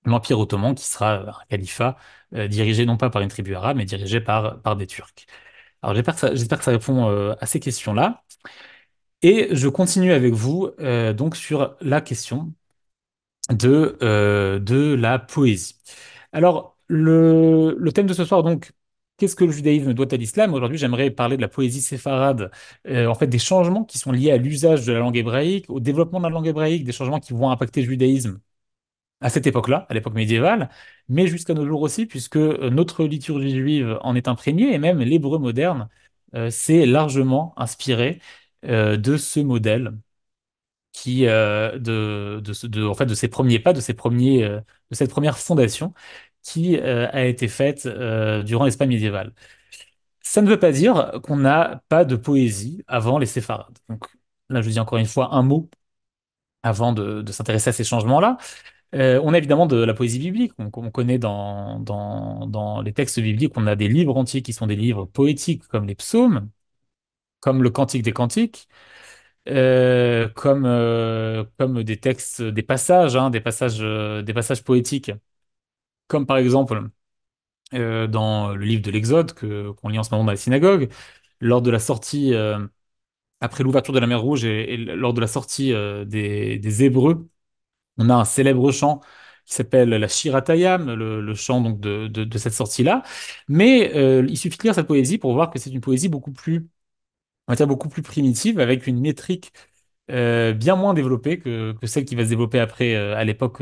Speaker 2: l'Empire ottoman, qui sera un califat dirigé non pas par une tribu arabe, mais dirigé par des Turcs. Alors j'espère que ça répond à ces questions-là. Et je continue avec vous donc sur la question de la poésie. Alors, le thème de ce soir, donc, qu'est-ce que le judaïsme doit à l'islam? Aujourd'hui, j'aimerais parler de la poésie séfarade, en fait, des changements qui sont liés à l'usage de la langue hébraïque, au développement de la langue hébraïque, des changements qui vont impacter le judaïsme à cette époque-là, à l'époque médiévale, mais jusqu'à nos jours aussi, puisque notre liturgie juive en est imprégnée, et même l'hébreu moderne s'est largement inspiré de ce modèle en fait, de ces premiers pas, de cette première fondation qui a été faite durant l'Espagne médiévale. Ça ne veut pas dire qu'on n'a pas de poésie avant les séfarades. Donc là, je dis encore une fois un mot avant de s'intéresser à ces changements-là. On a évidemment de la poésie biblique. On connaît dans les textes bibliques, on a des livres entiers qui sont des livres poétiques, comme les psaumes, comme le Cantique des Cantiques, comme des textes, des passages poétiques, comme par exemple dans le livre de l'Exode qu'on lit en ce moment dans la synagogue, lors de la sortie, après l'ouverture de la mer Rouge et lors de la sortie des Hébreux, on a un célèbre chant qui s'appelle la Shiratayam, le chant donc de cette sortie-là. Mais il suffit de lire cette poésie pour voir que c'est une poésie beaucoup plus, on va dire, beaucoup plus primitive, avec une métrique bien moins développée que celle qui va se développer après à l'époque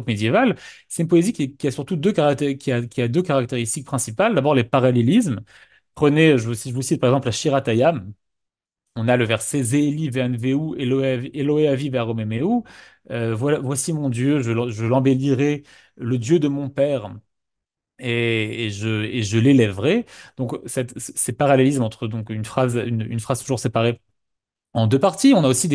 Speaker 2: médiévale. C'est une poésie qui a surtout qui a deux caractéristiques principales. D'abord les parallélismes. Prenez, je vous cite par exemple la Shiratayam. On a le verset Zeeli ve'anveu Elohe avi ve'aromemeu. Voici mon Dieu, je l'embellirai, le Dieu de mon père, et je l'élèverai. Donc ces parallélismes entre donc une phrase toujours séparée en deux parties. On a aussi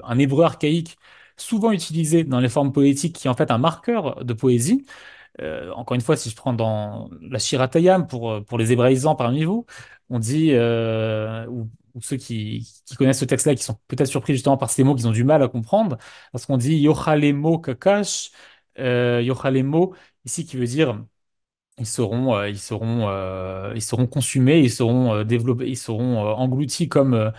Speaker 2: un hébreu archaïque souvent utilisé dans les formes poétiques qui est en fait un marqueur de poésie. Encore une fois, si je prends dans la Shiratayam pour les hébraïsants parmi vous, on dit, ou ceux qui connaissent ce texte-là, qui sont peut-être surpris justement par ces mots qu'ils ont du mal à comprendre, parce qu'on dit Yochalemo Kakash, Yochalemo, ici qui veut dire ils seront consumés, ils seront développés, ils seront engloutis comme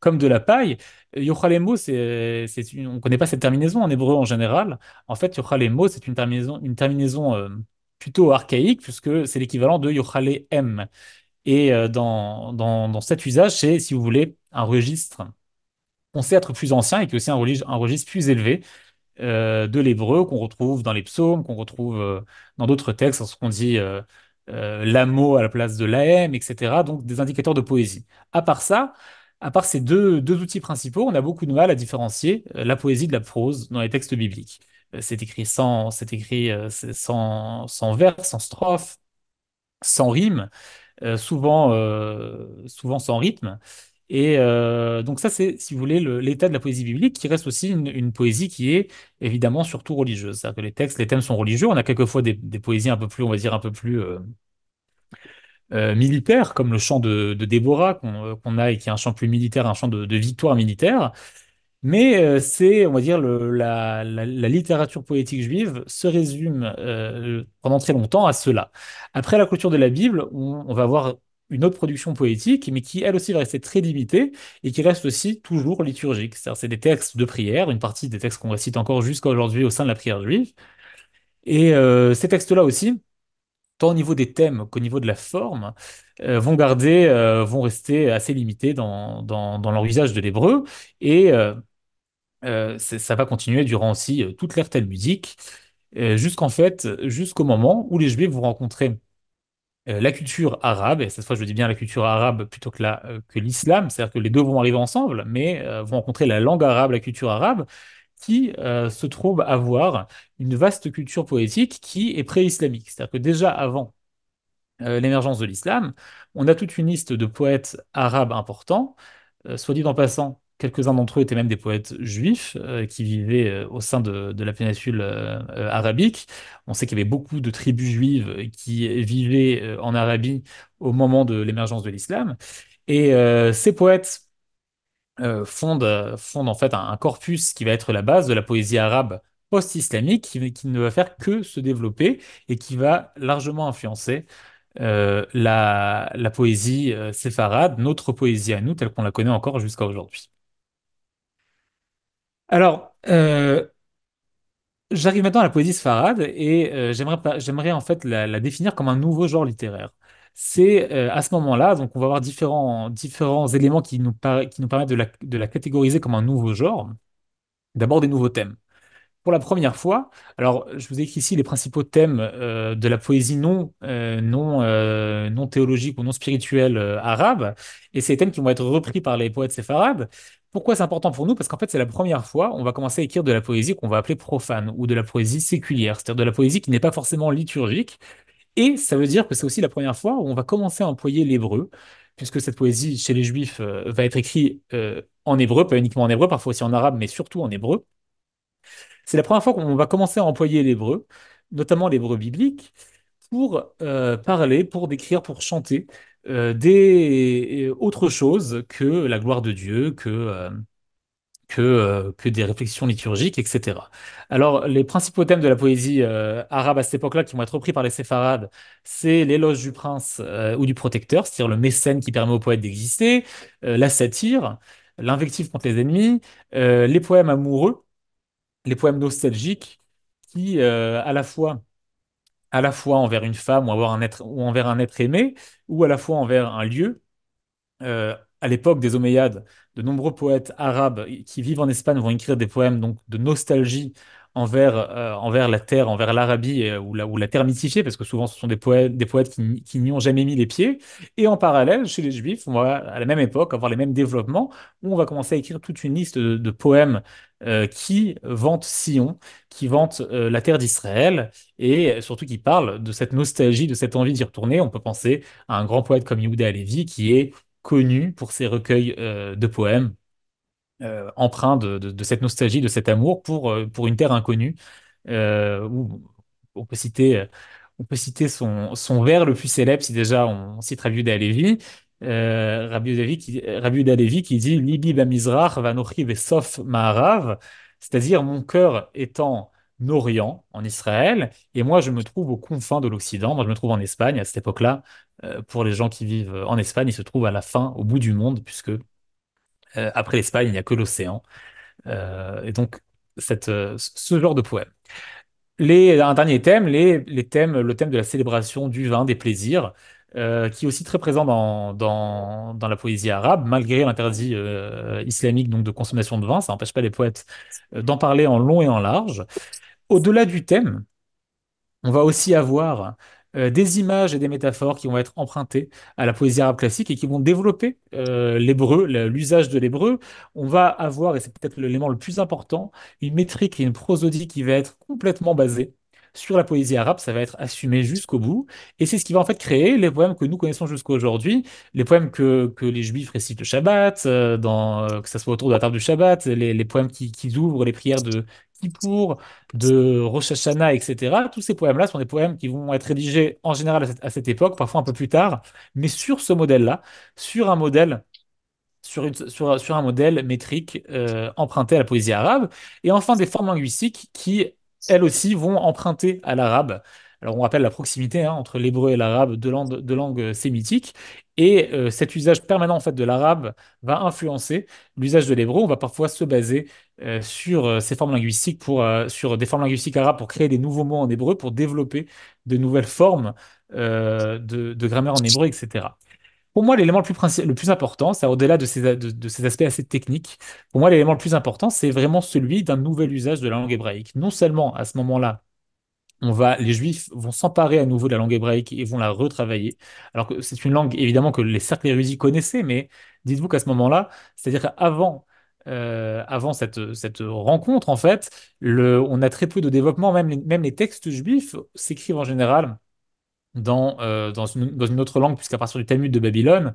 Speaker 2: de la paille. Yochalemo, on ne connaît pas cette terminaison en hébreu en général. En fait, Yochalemo, c'est une terminaison plutôt archaïque, puisque c'est l'équivalent de Yochalem. Et dans cet usage, c'est, si vous voulez, un registre on sait être plus ancien et qui est aussi un registre plus élevé de l'hébreu qu'on retrouve dans les psaumes, qu'on retrouve dans d'autres textes, lorsqu'on dit l'amo à la place de l'am, etc. Donc des indicateurs de poésie. À part ça, à part ces deux outils principaux, on a beaucoup de mal à différencier la poésie de la prose dans les textes bibliques. C'est écrit sans vers, sans strophe, sans rime, souvent sans rythme. Et donc ça, c'est, si vous voulez, l'état de la poésie biblique, qui reste aussi une poésie qui est évidemment surtout religieuse. C'est-à-dire que les textes, les thèmes sont religieux. On a quelquefois des poésies un peu plus, on va dire, un peu plus militaires, comme le chant de Déborah qu'on a et qui est un chant plus militaire, un chant de victoire militaire. Mais c'est, on va dire, la littérature poétique juive se résume pendant très longtemps à cela. Après la clôture de la Bible, on va avoir une autre production poétique, mais qui elle aussi va rester très limitée et qui reste aussi toujours liturgique. C'est-à-dire, c'est des textes de prière, une partie des textes qu'on récite encore jusqu'à aujourd'hui au sein de la prière juive. Et ces textes-là aussi, tant au niveau des thèmes qu'au niveau de la forme, vont rester assez limités dans leur usage de l'hébreu. Et ça va continuer durant aussi toute l'ère talmudique, jusqu'au moment où les Juifs vont rencontrer la culture arabe, et cette fois je dis bien la culture arabe plutôt que l'islam, c'est-à-dire que les deux vont arriver ensemble, mais vont rencontrer la langue arabe, la culture arabe, qui se trouve avoir une vaste culture poétique qui est pré-islamique. C'est-à-dire que déjà avant l'émergence de l'islam, on a toute une liste de poètes arabes importants. Soit dit en passant, quelques-uns d'entre eux étaient même des poètes juifs qui vivaient au sein de la péninsule arabique. On sait qu'il y avait beaucoup de tribus juives qui vivaient en Arabie au moment de l'émergence de l'islam. Et ces poètes fondent en fait un corpus qui va être la base de la poésie arabe post-islamique qui ne va faire que se développer et qui va largement influencer la poésie séfarade, notre poésie à nous, telle qu'on la connaît encore jusqu'à aujourd'hui. Alors, j'arrive maintenant à la poésie séfarade et j'aimerais en fait la définir comme un nouveau genre littéraire. C'est à ce moment-là, donc on va avoir différents éléments qui nous permettent de la catégoriser comme un nouveau genre. D'abord des nouveaux thèmes. Pour la première fois, alors je vous ai écrit ici les principaux thèmes de la poésie non théologique ou non spirituelle arabe, et c'est des thèmes qui vont être repris par les poètes séfarades. Pourquoi c'est important pour nous? Parce qu'en fait, c'est la première fois où on va commencer à écrire de la poésie qu'on va appeler profane ou de la poésie séculière, c'est-à-dire de la poésie qui n'est pas forcément liturgique. Et ça veut dire que c'est aussi la première fois où on va commencer à employer l'hébreu, puisque cette poésie chez les Juifs va être écrite en hébreu, pas uniquement en hébreu, parfois aussi en arabe, mais surtout en hébreu. C'est la première fois qu'on va commencer à employer l'hébreu, notamment l'hébreu biblique, pour parler, pour décrire, pour chanter autre chose que la gloire de Dieu, que des réflexions liturgiques, etc. Alors, les principaux thèmes de la poésie arabe à cette époque-là qui vont être repris par les séfarades, c'est l'éloge du prince ou du protecteur, c'est-à-dire le mécène qui permet au poète d'exister, la satire, l'invective contre les ennemis, les poèmes amoureux, les poèmes nostalgiques, qui à la fois envers une femme ou envers un être aimé, ou à la fois envers un lieu. À l'époque des Omeyyades, de nombreux poètes arabes qui vivent en Espagne vont écrire des poèmes donc de nostalgie envers la terre, envers l'Arabie ou la terre mythifiée, parce que souvent ce sont des poètes qui n'y ont jamais mis les pieds. Et en parallèle, chez les Juifs, on va à la même époque avoir les mêmes développements, où on va commencer à écrire toute une liste de poèmes qui vantent Sion, qui vantent la terre d'Israël, et surtout qui parlent de cette nostalgie, de cette envie d'y retourner. On peut penser à un grand poète comme Yehuda Halevi, qui est connu pour ses recueils de poèmes empreints de cette nostalgie, de cet amour pour une terre inconnue, où on peut citer, euh, on peut citer son vers le plus célèbre, si déjà on cite Rabbi Yehuda Halevi, Rabbi Yehuda Halevi qui dit Libi bamizrach vanochi vesof ma'arav, c'est-à-dire mon cœur est en Orient, en Israël, et moi je me trouve aux confins de l'Occident, moi je me trouve en Espagne à cette époque-là. Pour les gens qui vivent en Espagne, ils se trouvent à la fin, au bout du monde, puisque après l'Espagne, il n'y a que l'océan. Et donc, ce genre de poème. Un dernier thème, les thèmes, le thème de la célébration du vin, des plaisirs, qui est aussi très présent dans la poésie arabe, malgré l'interdit islamique donc de consommation de vin, ça n'empêche pas les poètes d'en parler en long et en large. Au-delà du thème, on va aussi avoir des images et des métaphores qui vont être empruntées à la poésie arabe classique et qui vont développer l'hébreu, l'usage de l'hébreu. On va avoir, et c'est peut-être l'élément le plus important, une métrique et une prosodie qui va être complètement basée sur la poésie arabe. Ça va être assumé jusqu'au bout. Et c'est ce qui va en fait créer les poèmes que nous connaissons jusqu'à aujourd'hui, les poèmes que les Juifs récitent le Shabbat, que ce soit autour de la table du Shabbat, les poèmes qui ouvrent les prières de Kippour, de Rosh Hashanah, etc. Tous ces poèmes-là sont des poèmes qui vont être rédigés en général à cette époque, parfois un peu plus tard, mais sur ce modèle-là, sur un modèle, sur un modèle métrique emprunté à la poésie arabe. Et enfin, des formes linguistiques qui, elles aussi, vont emprunter à l'arabe. Alors, on rappelle la proximité entre l'hébreu et l'arabe, deux langues sémitiques. Et cet usage permanent en fait de l'arabe va influencer l'usage de l'hébreu. On va parfois se baser sur ces formes linguistiques sur des formes linguistiques arabes pour créer des nouveaux mots en hébreu, pour développer de nouvelles formes de grammaire en hébreu, etc. Pour moi, l'élément le plus important, c'est au-delà de ces aspects assez techniques, pour moi, l'élément le plus important, c'est vraiment celui d'un nouvel usage de la langue hébraïque. Non seulement à ce moment-là, les Juifs vont s'emparer à nouveau de la langue hébraïque et vont la retravailler, alors que c'est une langue évidemment que les cercles érudits connaissaient, mais dites-vous qu'à ce moment-là, c'est-à-dire avant cette rencontre, en fait, on a très peu de développement, même les textes juifs s'écrivent en général dans une autre langue, puisqu'à partir du Talmud de Babylone,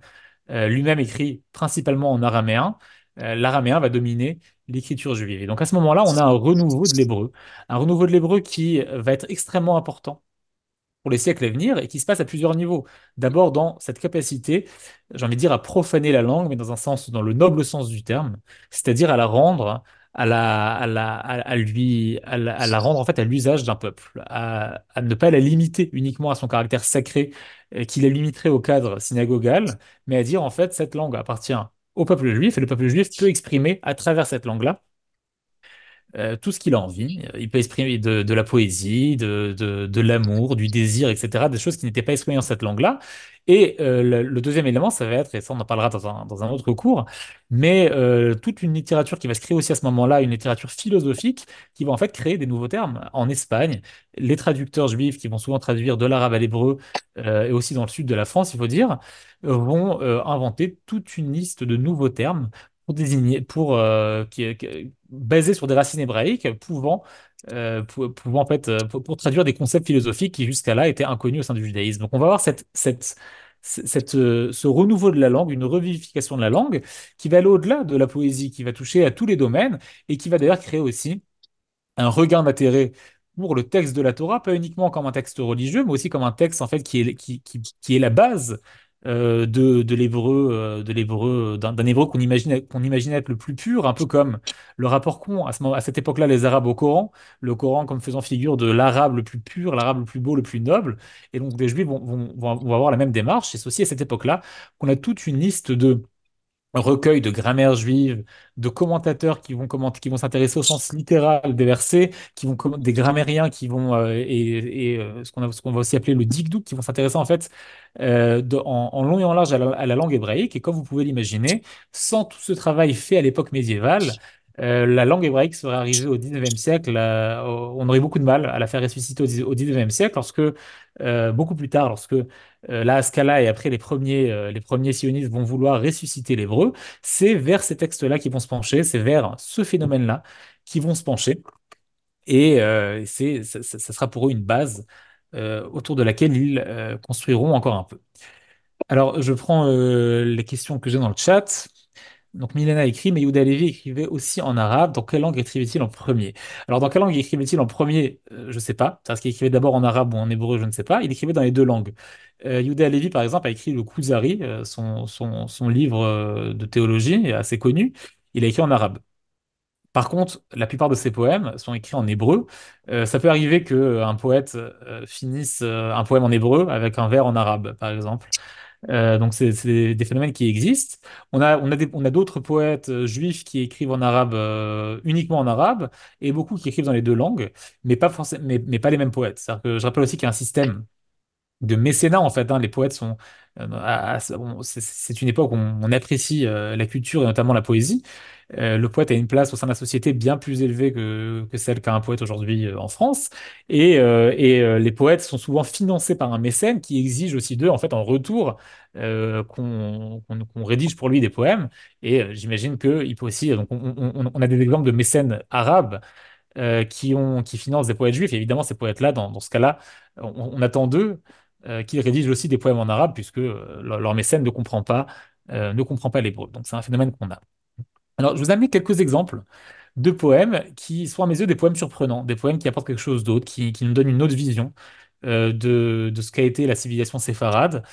Speaker 2: lui-même écrit principalement en araméen. L'araméen va dominer l'écriture juive. Et donc à ce moment-là, on a un renouveau de l'hébreu qui va être extrêmement important pour les siècles à venir et qui se passe à plusieurs niveaux. D'abord dans cette capacité, j'ai envie de dire, à profaner la langue, mais dans le noble sens du terme, c'est-à-dire à la rendre, à la rendre en fait à l'usage d'un peuple, à ne pas la limiter uniquement à son caractère sacré, qui la limiterait au cadre synagogal, mais à dire en fait cette langue appartient au peuple juif et le peuple juif peut exprimer à travers cette langue-là tout ce qu'il a envie. Il peut exprimer de la poésie, de l'amour, du désir, etc. Des choses qui n'étaient pas exprimées dans cette langue-là. Et le deuxième élément, ça va être, et ça on en parlera dans un autre cours, mais toute une littérature qui va se créer aussi à ce moment-là, une littérature philosophique qui va en fait créer des nouveaux termes. En Espagne, les traducteurs juifs qui vont souvent traduire de l'arabe à l'hébreu, et aussi dans le sud de la France, il faut dire, vont inventer toute une liste de nouveaux termes pour désigner, basés sur des racines hébraïques, pouvant en fait, pour traduire des concepts philosophiques qui jusqu'à là étaient inconnus au sein du judaïsme. Donc on va avoir ce renouveau de la langue, une revivification de la langue qui va aller au-delà de la poésie, qui va toucher à tous les domaines et qui va d'ailleurs créer aussi un regain d'intérêt pour le texte de la Torah, pas uniquement comme un texte religieux, mais aussi comme un texte en fait qui est la base de l'hébreu, d'un hébreu qu'on imaginait être le plus pur, un peu comme le rapport qu'ont à cette époque-là les Arabes au Coran, le Coran comme faisant figure de l'arabe le plus pur, l'arabe le plus beau, le plus noble. Et donc les Juifs vont avoir la même démarche. Et c'est aussi à cette époque-là qu'on a toute une liste de recueil de grammaire juive, de commentateurs qui vont commenter, qui vont s'intéresser au sens littéral des versets, des grammairiens qui vont ce qu'on va aussi appeler le dikdouk, qui vont s'intéresser en fait en long et en large à la langue hébraïque. Et comme vous pouvez l'imaginer, sans tout ce travail fait à l'époque médiévale, la langue hébraïque serait arrivée au 19e siècle, on aurait beaucoup de mal à la faire ressusciter au 19e siècle, beaucoup plus tard, lorsque la Haskalah et après les premiers sionistes vont vouloir ressusciter l'hébreu, c'est vers ces textes-là qu'ils vont se pencher, c'est vers ce phénomène-là qu'ils vont se pencher, et ça sera pour eux une base autour de laquelle ils construiront encore un peu. Alors, je prends les questions que j'ai dans le chat. Donc, Milena écrit, mais Yehuda Levi écrivait aussi en arabe. Dans quelle langue écrivait-il en premier? Alors, dans quelle langue écrivait-il en premier? Je ne sais pas. Parce qu'il écrivait d'abord en arabe ou en hébreu, je ne sais pas. Il écrivait dans les deux langues. Yehuda Levi, par exemple, a écrit le Kuzari, son livre de théologie assez connu. Il a écrit en arabe. Par contre, la plupart de ses poèmes sont écrits en hébreu. Ça peut arriver qu'un poète finisse un poème en hébreu avec un vers en arabe, par exemple. Donc c'est des phénomènes qui existent. On a d'autres poètes juifs qui écrivent en arabe, uniquement en arabe, et beaucoup qui écrivent dans les deux langues, mais pas forcément, mais pas les mêmes poètes. C'est-à-dire que je rappelle aussi qu'il y a un système de mécénat en fait, hein. Les poètes sont, c'est une époque où on apprécie la culture et notamment la poésie. Le poète a une place au sein de la société bien plus élevée que celle qu'a un poète aujourd'hui en France. Les poètes sont souvent financés par un mécène qui exige aussi d'eux, en fait, en retour, qu'on rédige pour lui des poèmes. Et j'imagine qu'il peut aussi. Donc, on a des exemples de mécènes arabes qui financent des poètes juifs. Et évidemment, ces poètes-là, dans ce cas-là, on attend d'eux qu'ils rédigent aussi des poèmes en arabe, puisque leur mécène ne comprend pas l'hébreu. Donc, c'est un phénomène qu'on a. Alors, je vous ai amené quelques exemples de poèmes qui sont à mes yeux des poèmes surprenants, des poèmes qui apportent quelque chose d'autre, qui nous donnent une autre vision de ce qu'a été la civilisation séfarade,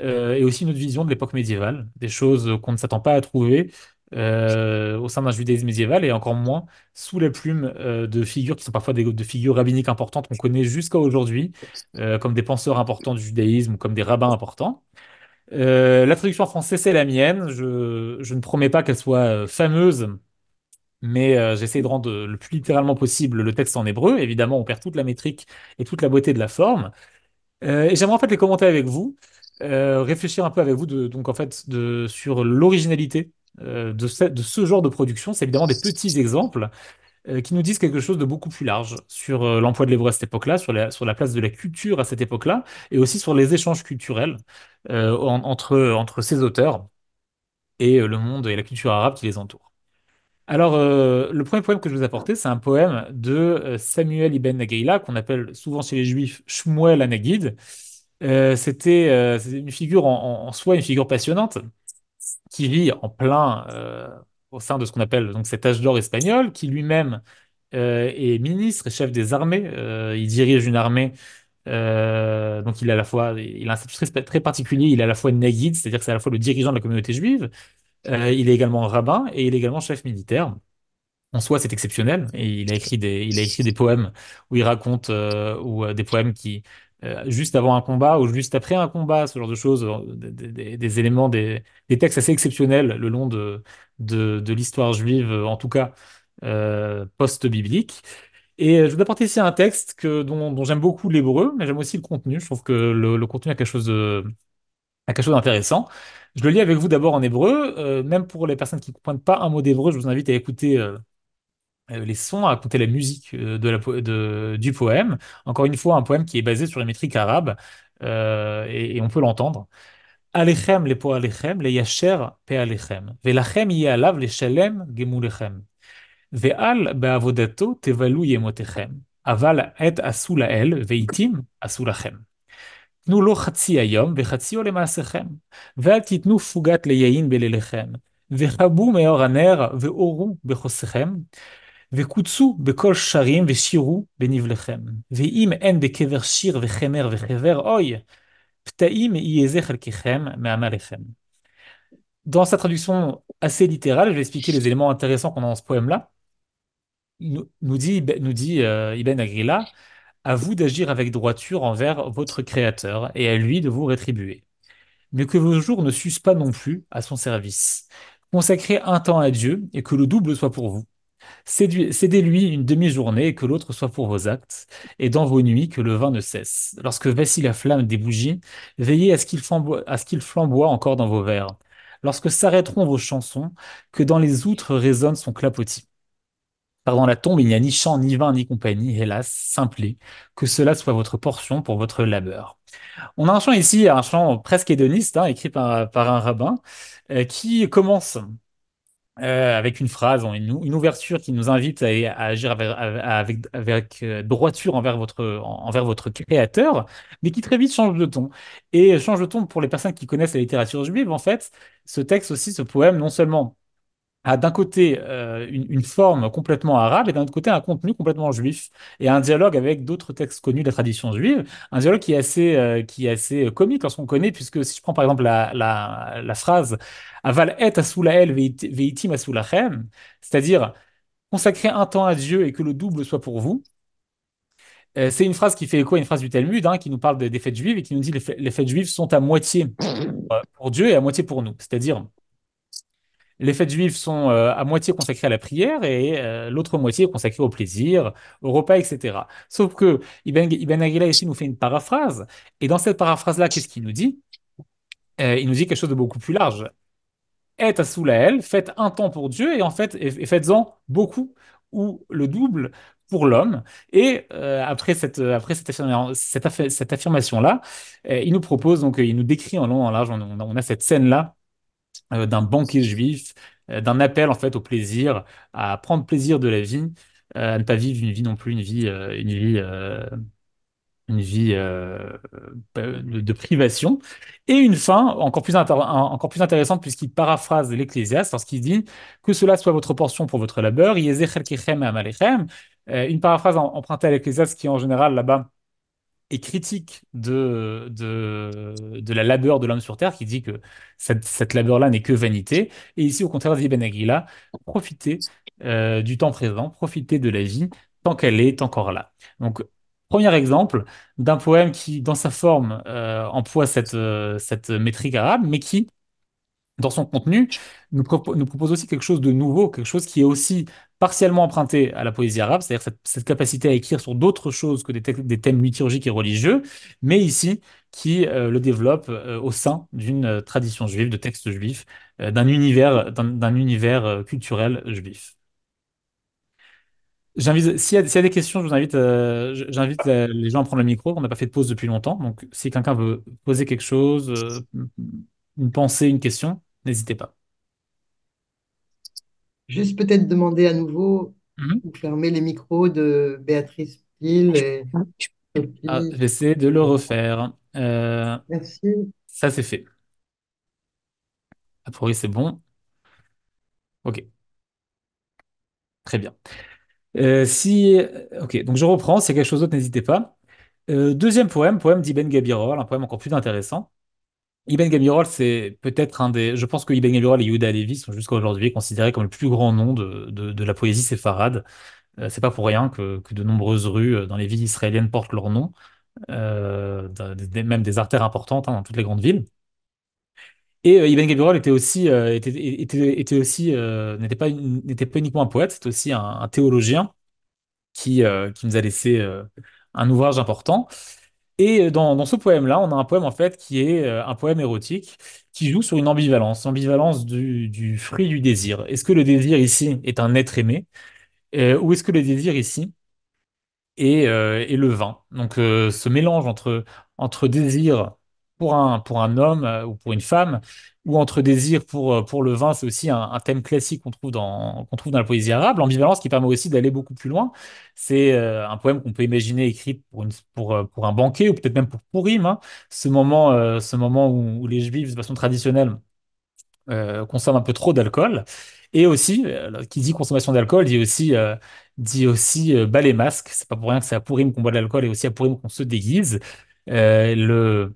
Speaker 2: et aussi une autre vision de l'époque médiévale, des choses qu'on ne s'attend pas à trouver au sein d'un judaïsme médiéval, et encore moins sous la plume de figures qui sont parfois de figures rabbiniques importantes qu'on connaît jusqu'à aujourd'hui, comme des penseurs importants du judaïsme ou comme des rabbins importants. La traduction en français, c'est la mienne. Je ne promets pas qu'elle soit fameuse, mais j'essaie de rendre le plus littéralement possible le texte en hébreu. Évidemment, on perd toute la métrique et toute la beauté de la forme. Et j'aimerais en fait les commenter avec vous, réfléchir un peu avec vous donc en fait sur l'originalité de ce genre de production. C'est évidemment des petits exemples qui nous disent quelque chose de beaucoup plus large sur l'emploi de l'hébreu à cette époque-là, sur la place de la culture à cette époque-là, et aussi sur les échanges culturels entre ces auteurs et le monde et la culture arabe qui les entoure. Alors, le premier poème que je vous ai apporté, c'est un poème de Samuel ibn Nagayla, qu'on appelle souvent chez les Juifs Shmuel Anagid. C'est une figure en soi, une figure passionnante, qui vit en plein au sein de ce qu'on appelle donc cet âge d'or espagnol, qui lui-même est ministre et chef des armées. Il dirige une armée. Donc il a à la fois, il a un statut très particulier. Il est à la fois Nagid, c'est-à-dire que c'est à la fois le dirigeant de la communauté juive. Il est également rabbin et il est également chef militaire. En soi, c'est exceptionnel. Et il a écrit des poèmes où il raconte, ou des poèmes qui, juste avant un combat ou juste après un combat, ce genre de choses, des éléments, des textes assez exceptionnels le long de l'histoire juive, en tout cas post-biblique. Et je vais apporter ici un texte dont j'aime beaucoup l'hébreu, mais j'aime aussi le contenu. Je trouve que le contenu a quelque chose d'intéressant. Je le lis avec vous d'abord en hébreu. Même pour les personnes qui ne comprennent pas un mot d'hébreu, je vous invite à écouter les sons, à écouter la musique du poème. Encore une fois, un poème qui est basé sur les métriques arabes, et on peut l'entendre. Alechem le po alechem, le yacher pe alechem. Velachem yeh alav le shalem gemulechem. Ve'al be'avodato tevalu yemotechem. Aval et asu lael, ve'itim asu lachem. תנו לו חצי היום וחציו למעשיכם, ואל תיתנו פוגת ליין בלילכם, וכבו מאור הנר ואורו בחוסיכם, וקוצו בכל שרים ושירו בנבליכם. ואם אין בקבר שיר וחמר וחבר, אוי, Ptaim yezeh chelkechem me'amalechem. Dans sa traduction assez littérale, je vais expliquer les éléments intéressants qu'on a dans ce poème-là. Nous dit Ibn Agrila, à vous d'agir avec droiture envers votre Créateur et à lui de vous rétribuer. Mais que vos jours ne s'usent pas non plus à son service. Consacrez un temps à Dieu et que le double soit pour vous. Cédez-lui une demi-journée et que l'autre soit pour vos actes, et dans vos nuits que le vin ne cesse. Lorsque vacille la flamme des bougies, veillez à ce qu'il flamboie encore dans vos verres. Lorsque s'arrêteront vos chansons, que dans les outres résonne son clapotis. Car dans la tombe, il n'y a ni chant, ni vin, ni compagnie, hélas, simplez, que cela soit votre portion pour votre labeur. On a un chant ici, un chant presque hédoniste, hein, écrit par un rabbin, qui commence avec une phrase, une ouverture qui nous invite à agir avec droiture envers votre créateur, mais qui très vite change de ton. Et change de ton pour les personnes qui connaissent la littérature juive, en fait, ce texte aussi, ce poème, non seulement a d'un côté une forme complètement arabe et d'un autre côté un contenu complètement juif et un dialogue avec d'autres textes connus de la tradition juive, un dialogue qui est assez comique lorsqu'on connaît, puisque si je prends par exemple la phrase Aval et asulael veitim asulachem, c'est-à-dire consacrer un temps à Dieu et que le double soit pour vous, c'est une phrase qui fait écho à une phrase du Talmud qui nous parle des fêtes juives et qui nous dit les fêtes juives sont à moitié pour Dieu et à moitié pour nous, c'est-à-dire les fêtes juives sont à moitié consacrées à la prière et l'autre moitié est consacrée au plaisir, au repas, etc. Sauf que Ibn Aguilar ici nous fait une paraphrase. Et dans cette paraphrase-là, qu'est-ce qu'il nous dit? Il nous dit quelque chose de beaucoup plus large. Et à faites un temps pour Dieu et en fait, et faites-en beaucoup ou le double pour l'homme. Et après cette affirmation-là, il nous propose, donc il nous décrit en long, en large, on a cette scène-là d'un banquet juif, d'un appel en fait au plaisir, à prendre plaisir de la vie, à ne pas vivre une vie non plus, une vie de privation, et une fin encore plus intéressante puisqu'il paraphrase l'Ecclésiaste lorsqu'il dit que cela soit votre portion pour votre labeur, Yezeh chelkechem amalekhem. Une paraphrase empruntée à l'Ecclésiaste qui en général là-bas et critique de la labeur de l'homme sur Terre, qui dit que cette labeur-là n'est que vanité. Et ici, au contraire, dit Ben Aguila, profitez du temps présent, profitez de la vie tant qu'elle est encore là. Donc, premier exemple d'un poème qui, dans sa forme, emploie cette métrique arabe, mais qui, dans son contenu, nous propose aussi quelque chose de nouveau, quelque chose qui est aussi partiellement emprunté à la poésie arabe, c'est-à-dire cette capacité à écrire sur d'autres choses que des thèmes liturgiques et religieux, mais ici qui le développe au sein d'une tradition juive, de textes juifs, d'un univers culturel juif. S'il y a des questions, je vous invite, j'invite les gens à prendre le micro. On n'a pas fait de pause depuis longtemps, donc si quelqu'un veut poser quelque chose, une pensée, une question, n'hésitez pas.
Speaker 3: Juste peut-être demander à nouveau
Speaker 2: Mhm.
Speaker 3: ou fermer les micros de Béatrice Pile et
Speaker 2: Ah,
Speaker 3: Sophie.
Speaker 2: j'essaie de le refaire.
Speaker 3: Merci.
Speaker 2: Ça, c'est fait. A priori, c'est bon. Ok, très bien. Ok, donc je reprends. S'il y a quelque chose d'autre, n'hésitez pas. Deuxième poème d'Ibn Gabirol, un poème encore plus intéressant. Ibn Gabirol, c'est peut-être un des. Je pense que Ibn Gabirol et Yehuda Halevi sont jusqu'à aujourd'hui considérés comme le plus grand nom de la poésie séfarade. C'est pas pour rien que de nombreuses rues dans les villes israéliennes portent leur nom, même des artères importantes dans toutes les grandes villes. Et Ibn Gabirol n'était pas uniquement un poète, c'était aussi un théologien qui nous a laissé un ouvrage important. Et dans ce poème-là, on a un poème en fait qui est un poème érotique qui joue sur une ambivalence, l'ambivalence du fruit du désir. Est-ce que le désir ici est un être aimé, ou est-ce que le désir ici et le vin. Donc ce mélange entre désir pour un homme ou pour une femme, ou entre désir pour le vin, c'est aussi un thème classique qu'on trouve dans la poésie arabe. L'ambivalence qui permet aussi d'aller beaucoup plus loin. C'est un poème qu'on peut imaginer écrit pour un banquet ou peut-être même pour Pourim, ce moment où les Juifs, de façon traditionnelle, consomme un peu trop d'alcool. Et aussi, qui dit consommation d'alcool dit aussi bas les masques. C'est pas pour rien que c'est à Pourim qu'on boit de l'alcool et aussi à Pourim qu'on se déguise. Le,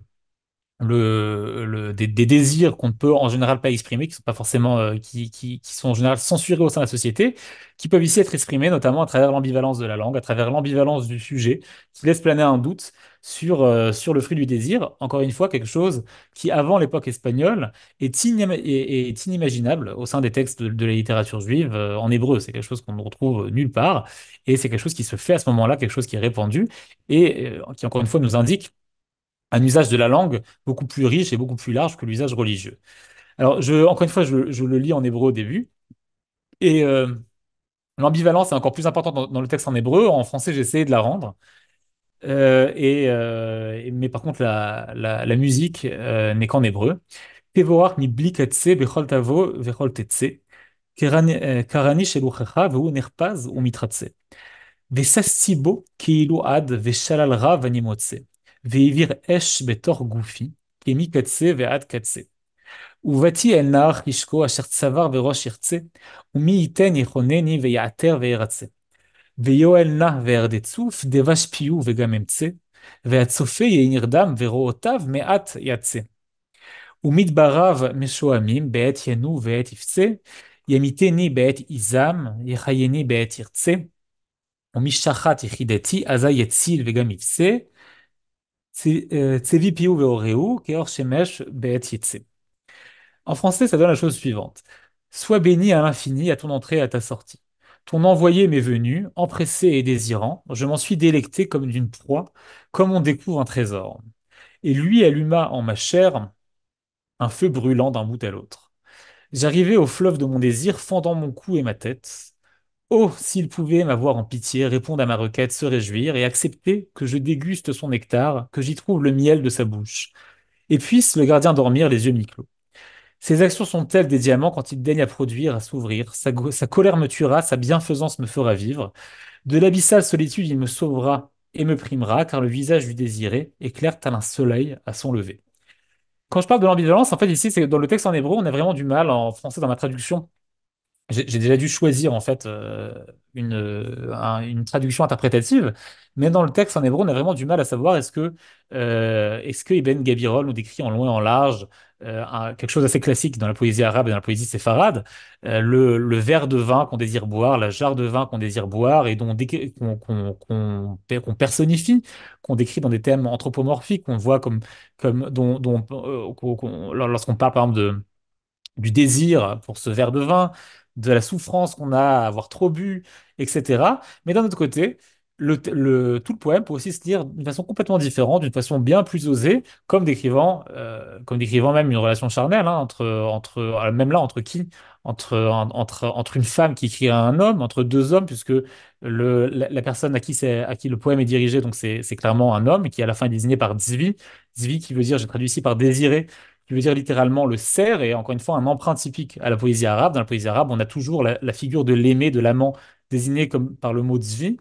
Speaker 2: des désirs qu'on ne peut en général pas exprimer, qui sont pas forcément, qui sont en général censurés au sein de la société, qui peuvent ici être exprimés notamment à travers l'ambivalence de la langue, à travers l'ambivalence du sujet, qui laisse planer un doute sur le fruit du désir. Encore une fois, quelque chose qui, avant l'époque espagnole, est inimaginable au sein des textes de la littérature juive en hébreu. C'est quelque chose qu'on ne retrouve nulle part, et c'est quelque chose qui se fait à ce moment-là, quelque chose qui est répandu, et qui, encore une fois, nous indique un usage de la langue beaucoup plus riche et beaucoup plus large que l'usage religieux. Alors, encore une fois, je le lis en hébreu au début, et l'ambivalence est encore plus importante dans le texte en hébreu. En français, j'ai essayé de la rendre. Mais par contre, la musique n'est qu'en hébreu. Tevorach mi bli ketse bechol tavo vechol tetse, karani sheluchecha vehu nerpaz umitratse. וששתי בו כאילו עד ושלל רב אני מוצא, והעביר אש בתוך גופי, כי מקצה ועד קצה. ובאתי אל נער חשקו אשר צוואר וראש יחצה, ומי ייתן יכונני ויעתר וירצה. ויואל נע וירדצוף, דבש פיו וגם אמצא, והצופה יהי נרדם ורואותיו מעט יצא. ומדבריו משועמים בעת ינום ועת יפצה, ימיתני בעת עזם, יחייני בעת ירצה. ומשחת יחידתי, אזי יציל וגם יפסה, צבי פיהו ואורהו, כאור שמש בעת יצא. En français, ça donne la chose suivante. Sois béni à l'infini à ton entrée et à ta sortie. Ton envoyé m'est venu, empressé et désirant, je m'en suis délecté comme d'une proie, comme on découvre un trésor. Et lui alluma en ma chair un feu brûlant d'un bout à l'autre. J'arrivai au fleuve de mon désir, fendant mon cou et ma tête. Oh, s'il pouvait m'avoir en pitié, répondre à ma requête, se réjouir et accepter que je déguste son nectar, que j'y trouve le miel de sa bouche. Et puisse le gardien dormir les yeux mi-clos. Ses actions sont telles des diamants quand il daigne à produire, à s'ouvrir. Sa colère me tuera, sa bienfaisance me fera vivre. De l'abyssale solitude, il me sauvera et me primera, car le visage du désiré éclaire tel un soleil à son lever. Quand je parle de l'ambivalence, en fait, ici, c'est dans le texte en hébreu, on a vraiment du mal, en français, dans ma traduction, j'ai déjà dû choisir en fait une traduction interprétative, mais dans le texte en hébreu, on a vraiment du mal à savoir est-ce que Ibn Gabirol nous décrit en long et en large quelque chose d'assez classique dans la poésie arabe et dans la poésie séfarade, le verre de vin qu'on désire boire, la jarre de vin qu'on désire boire et qu'on personnifie, qu'on décrit dans des thèmes anthropomorphiques, qu'on voit lorsqu'on parle par exemple du désir pour ce verre de vin, de la souffrance qu'on a à avoir trop bu, etc. Mais d'un autre côté, tout le poème peut aussi se lire d'une façon complètement différente, d'une façon bien plus osée, comme décrivant même une relation charnelle, hein, même là, entre qui? Entre une femme qui écrit à un homme, entre deux hommes, puisque la personne à qui le poème est dirigé, donc c'est clairement un homme, qui à la fin est désigné par Zvi, Zvi qui veut dire, j'ai traduit ici par désiré, qui veut dire littéralement le cerf, et encore une fois un emprunt typique à la poésie arabe. Dans la poésie arabe, on a toujours la figure de l'aimé, de l'amant, désigné comme par le mot tzvi.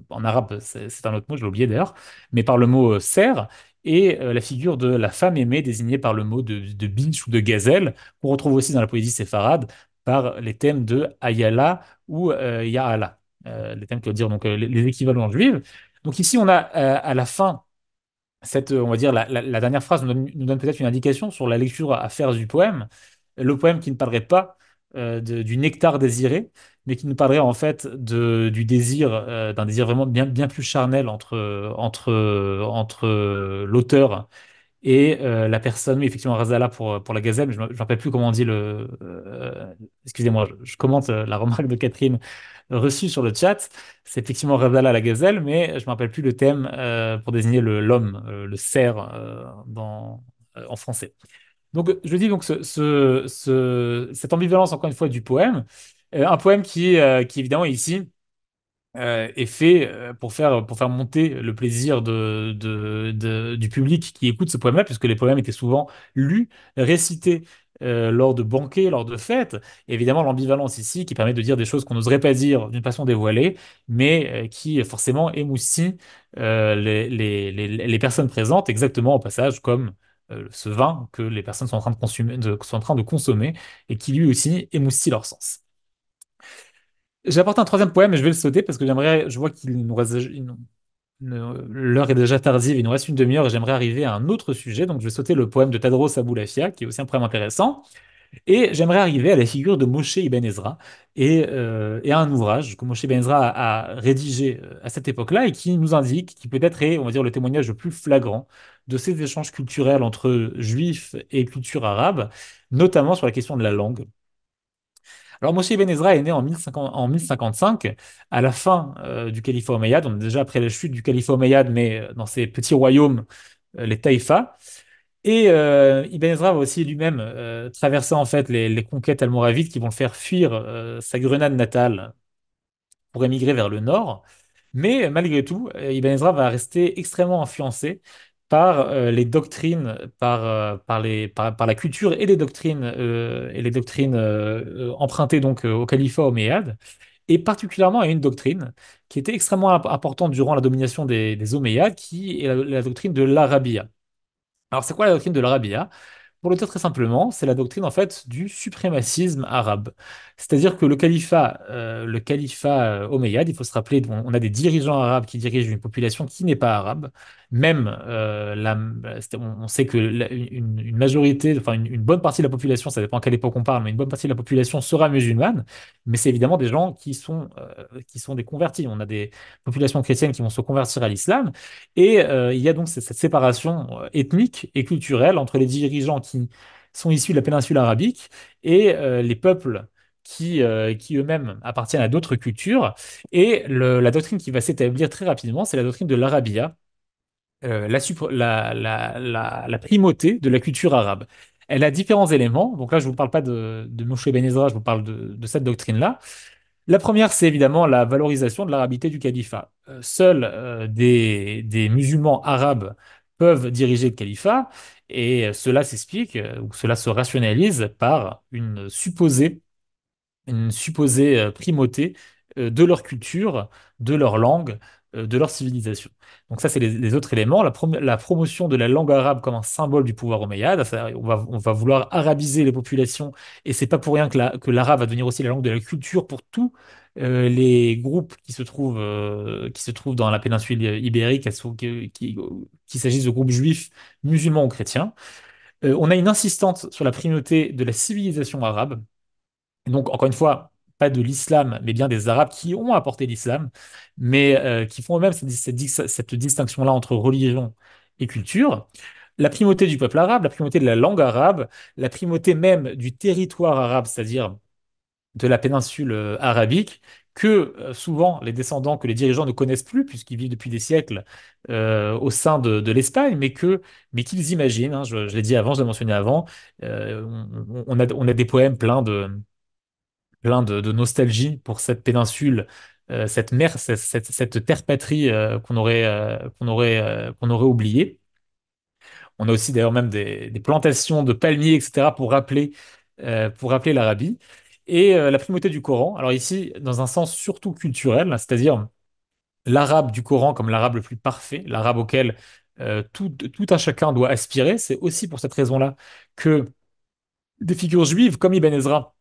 Speaker 2: En arabe, c'est un autre mot, je l'ai oublié d'ailleurs, mais par le mot cerf, et la figure de la femme aimée, désignée par le mot de biche ou de gazelle, qu'on retrouve aussi dans la poésie séfarade par les thèmes de Ayala ou Ya'ala, les thèmes qui veulent dire donc les équivalents juifs. Donc ici, on a à la fin on va dire, la dernière phrase nous donne peut-être une indication sur la lecture à faire du poème. Le poème qui ne parlerait pas du nectar désiré, mais qui nous parlerait en fait du désir, d'un désir vraiment bien, bien plus charnel entre l'auteur et la personne, oui, effectivement, Razala pour la gazelle, mais je ne me rappelle plus comment on dit excusez-moi, je commente la remarque de Catherine reçue sur le chat. C'est effectivement Razala la gazelle, mais je ne me rappelle plus le thème pour désigner l'homme, le cerf en français. Donc, je dis donc cette ambivalence, encore une fois, du poème. Un poème qui évidemment, ici, est fait pour faire monter le plaisir du public qui écoute ce poème-là, puisque les poèmes étaient souvent lus, récités lors de banquets, lors de fêtes. Et évidemment, l'ambivalence ici qui permet de dire des choses qu'on n'oserait pas dire d'une façon dévoilée, mais qui forcément émoustille les personnes présentes, exactement au passage comme ce vin que les personnes sont en train de consommer, sont en train de consommer et qui lui aussi émoustille leur sens. J'ai apporté un troisième poème, mais je vais le sauter parce que je vois qu'il nous reste. L'heure est déjà tardive, il nous reste une demi-heure et j'aimerais arriver à un autre sujet. Donc, je vais sauter le poème de Tadros Aboulafia, qui est aussi un poème intéressant. Et j'aimerais arriver à la figure de Moshe Ibn Ezra et à un ouvrage que Moshe Ibn Ezra a rédigé à cette époque-là et qui nous indique, qui peut-être est, on va dire, le témoignage le plus flagrant de ces échanges culturels entre juifs et culture arabe, notamment sur la question de la langue. Alors Moshe Ibn Ezra est né en 1055, à la fin du califat omeyyade. On est déjà après la chute du califat omeyyade, mais dans ces petits royaumes, les taïfas. Et Ibn Ezra va aussi lui-même traverser en fait les conquêtes almoravides qui vont le faire fuir sa Grenade natale pour émigrer vers le nord. Mais malgré tout, Ibn Ezra va rester extrêmement influencé par les doctrines, par la culture et les doctrines empruntées donc au califat omeyyade, et particulièrement à une doctrine qui était extrêmement importante durant la domination des Omeyyades, qui est la doctrine de l'Arabia. Alors, c'est quoi la doctrine de l'Arabia? Pour le dire très simplement, c'est la doctrine en fait du suprémacisme arabe. C'est-à-dire que le califat omeyyade, il faut se rappeler, on a des dirigeants arabes qui dirigent une population qui n'est pas arabe. Même, on sait que une majorité, enfin une bonne partie de la population, ça dépend à quelle époque on parle, mais une bonne partie de la population sera musulmane. Mais c'est évidemment des gens qui sont des convertis. On a des populations chrétiennes qui vont se convertir à l'islam. Et il y a donc cette séparation ethnique et culturelle entre les dirigeants qui sont issus de la péninsule arabique et les peuples qui eux-mêmes appartiennent à d'autres cultures. Et la doctrine qui va s'établir très rapidement, c'est la doctrine de l'Arabia, la primauté de la culture arabe. Elle a différents éléments. Donc là, je ne vous parle pas de Moshe Ben Ezra, je vous parle de cette doctrine-là. La première, c'est évidemment la valorisation de l'arabité du califat. Seuls des musulmans arabes peuvent diriger le califat, et cela s'explique, ou cela se rationalise par une supposée primauté de leur culture, de leur langue, de leur civilisation. Donc ça, c'est les autres éléments. La promotion de la langue arabe comme un symbole du pouvoir omeyyade. On va vouloir arabiser les populations, et c'est pas pour rien que l'arabe va devenir aussi la langue de la culture pour tous les groupes qui se trouvent dans la péninsule ibérique, qu'il s'agisse de groupes juifs, musulmans ou chrétiens. On a une insistance sur la primauté de la civilisation arabe. Donc, encore une fois, pas de l'islam, mais bien des Arabes qui ont apporté l'islam, mais qui font eux-mêmes cette distinction-là entre religion et culture. La primauté du peuple arabe, la primauté de la langue arabe, la primauté même du territoire arabe, c'est-à-dire de la péninsule arabique, que souvent que les dirigeants ne connaissent plus, puisqu'ils vivent depuis des siècles au sein de l'Espagne, mais qu'ils imaginent, hein, je l'ai dit avant, je l'ai mentionné avant, on a des poèmes plein de nostalgie pour cette péninsule, cette mer, cette terre patrie qu'on aurait oubliée. On a aussi d'ailleurs même des plantations de palmiers, etc., pour rappeler l'Arabie. Et la primauté du Coran, alors ici, dans un sens surtout culturel, c'est-à-dire l'arabe du Coran comme l'arabe le plus parfait, l'arabe auquel tout un chacun doit aspirer. C'est aussi pour cette raison-là que des figures juives comme Ibn Ezra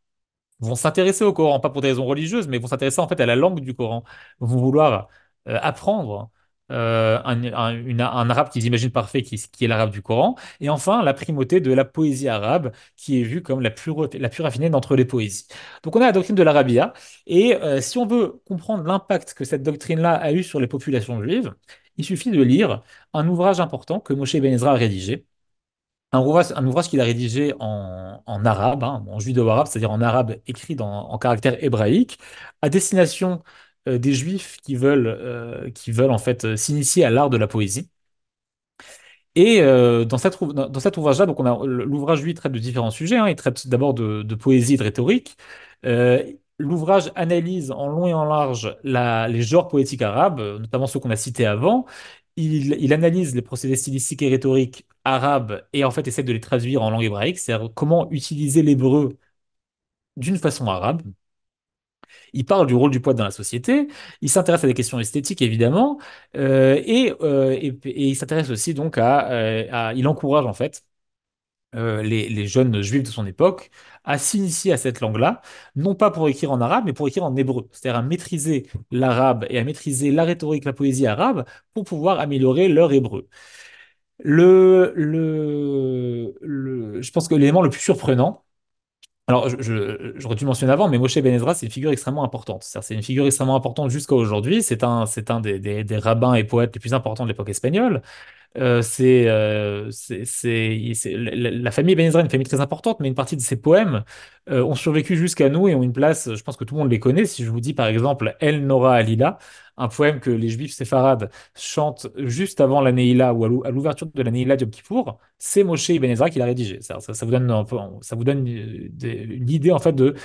Speaker 2: vont s'intéresser au Coran, pas pour des raisons religieuses, mais vont s'intéresser en fait à la langue du Coran, vont vouloir apprendre un arabe qu'ils imaginent parfait, qui est l'arabe du Coran, et enfin la primauté de la poésie arabe, qui est vue comme la plus raffinée d'entre les poésies. Donc on a la doctrine de l'Arabia, et si on veut comprendre l'impact que cette doctrine-là a eu sur les populations juives, il suffit de lire un ouvrage important que Moshe Ben Ezra a rédigé, un ouvrage qu'il a rédigé en arabe, hein, en judéo-arabe, c'est-à-dire en arabe écrit en caractère hébraïque, à destination des juifs qui veulent en fait s'initier à l'art de la poésie. Et dans cet ouvrage-là, donc l'ouvrage lui traite de différents sujets, hein. Il traite d'abord de poésie et de rhétorique. L'ouvrage analyse en long et en large les genres poétiques arabes, notamment ceux qu'on a cités avant. Il analyse les procédés stylistiques et rhétoriques arabes et en fait essaie de les traduire en langue hébraïque, c'est-à-dire comment utiliser l'hébreu d'une façon arabe. Il parle du rôle du poète dans la société, il s'intéresse à des questions esthétiques évidemment, et il s'intéresse aussi donc il encourage en fait les jeunes juifs de son époque à s'initier à cette langue-là, non pas pour écrire en arabe, mais pour écrire en hébreu, c'est-à-dire à maîtriser l'arabe et à maîtriser la rhétorique, la poésie arabe, pour pouvoir améliorer leur hébreu. Je pense que l'élément le plus surprenant, alors j'aurais dû le mentionner avant, mais Moshe Ben Ezra, c'est une figure extrêmement importante. C'est une figure extrêmement importante jusqu'à aujourd'hui. C'est un des rabbins et poètes les plus importants de l'époque espagnole. La famille Ben Ezra est une famille très importante, mais une partie de ses poèmes ont survécu jusqu'à nous et ont une place, je pense que tout le monde les connaît. Si je vous dis par exemple El Nora Alila, un poème que les juifs séfarades chantent juste avant la Neila ou à l'ouverture de la Neila d'Yom Kippour, c'est Moshe Ben Ezra qui l'a rédigé. Ça vous donne un peu, ça vous donne une idée en fait de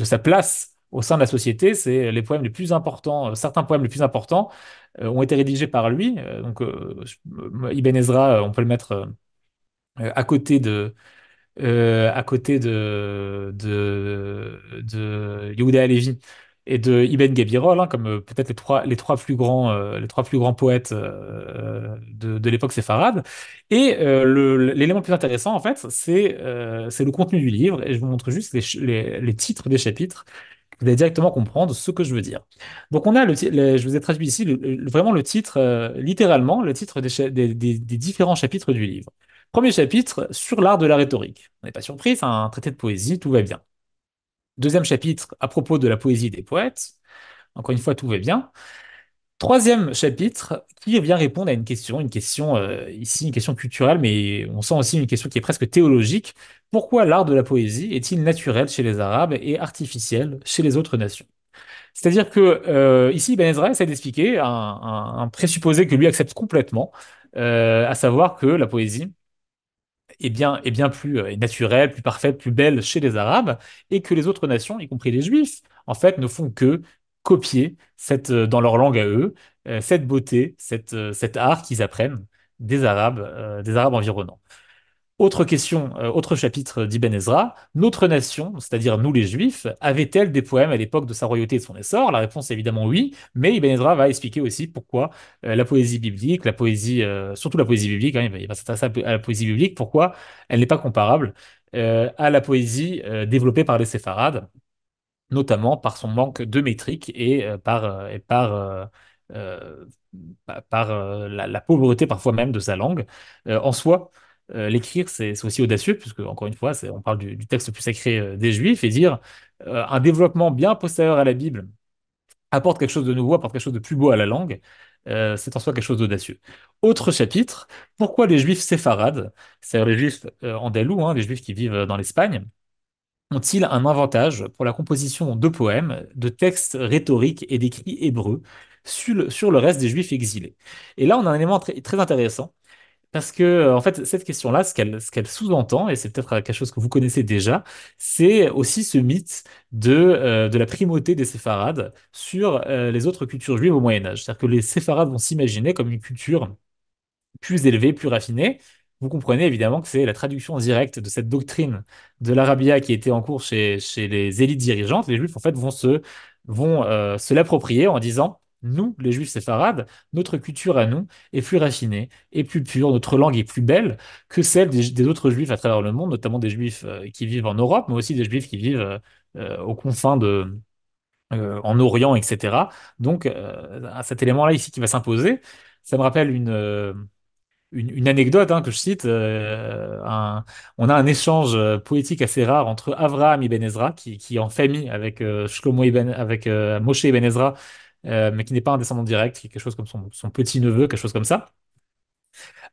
Speaker 2: sa place au sein de la société. C'est les poèmes les plus importants, certains poèmes les plus importants ont été rédigés par lui. Ibn Ezra, on peut le mettre à côté de Yehuda Halevi et de Ibn Gabirol, hein, comme peut-être les trois plus grands poètes de l'époque séfarade. Et l'élément le plus intéressant, en fait, c'est le contenu du livre. Et je vous montre juste les titres des chapitres. Vous allez directement comprendre ce que je veux dire. Donc on a je vous ai traduit ici vraiment le titre, littéralement le titre des différents chapitres du livre. Premier chapitre sur l'art de la rhétorique. On n'est pas surpris, c'est un traité de poésie, tout va bien. Deuxième chapitre à propos de la poésie des poètes. Encore une fois, tout va bien. Troisième chapitre qui vient répondre à une question ici, une question culturelle, mais on sent aussi une question qui est presque théologique. Pourquoi l'art de la poésie est-il naturel chez les Arabes et artificiel chez les autres nations? C'est-à-dire que ici, Ben Ezra essaie d'expliquer un présupposé que lui accepte complètement, à savoir que la poésie est bien plus naturelle, plus parfaite, plus belle chez les Arabes, et que les autres nations, y compris les Juifs, en fait, ne font que copier dans leur langue à eux, cette beauté, cet art qu'ils apprennent des Arabes environnants. Autre question, autre chapitre d'Ibn Ezra. Notre nation, c'est-à-dire nous les Juifs, avait-elle des poèmes à l'époque de sa royauté et de son essor? La réponse est évidemment oui, mais Ibn Ezra va expliquer aussi pourquoi la poésie biblique, surtout la poésie biblique, hein, il va s'intéresser à la poésie biblique, pourquoi elle n'est pas comparable à la poésie développée par les séfarades, notamment par son manque de métrique euh, la pauvreté parfois même de sa langue. En soi, l'écrire, c'est aussi audacieux, puisque, encore une fois, on parle du texte le plus sacré des Juifs, et dire un développement bien postérieur à la Bible apporte quelque chose de nouveau, apporte quelque chose de plus beau à la langue. C'est en soi quelque chose d'audacieux. Autre chapitre, pourquoi les Juifs séfarades, c'est-à-dire les Juifs andalous, hein, les Juifs qui vivent dans l'Espagne, ont-ils un avantage pour la composition de poèmes, de textes rhétoriques et d'écrits hébreux sur le reste des Juifs exilés? Et là, on a un élément très intéressant, parce que, en fait, cette question-là, ce qu'elle sous-entend, et c'est peut-être quelque chose que vous connaissez déjà, c'est aussi ce mythe de la primauté des séfarades sur les autres cultures juives au Moyen Âge. C'est-à-dire que les séfarades vont s'imaginer comme une culture plus élevé, plus raffiné. Vous comprenez évidemment que c'est la traduction directe de cette doctrine de l'Arabia qui était en cours chez les élites dirigeantes. Les Juifs, en fait, vont se l'approprier en disant, nous, les Juifs séfarades, notre culture à nous est plus raffinée et plus pure, notre langue est plus belle que celle des autres Juifs à travers le monde, notamment des Juifs qui vivent en Europe, mais aussi des Juifs qui vivent aux confins en Orient, etc. Donc, cet élément-là ici qui va s'imposer, ça me rappelle une anecdote hein, que je cite. On a un échange poétique assez rare entre Avraham ibn Ezra, qui est en famille avec avec Moshe ibn Ezra, mais qui n'est pas un descendant direct, qui est quelque chose comme son petit-neveu, quelque chose comme ça.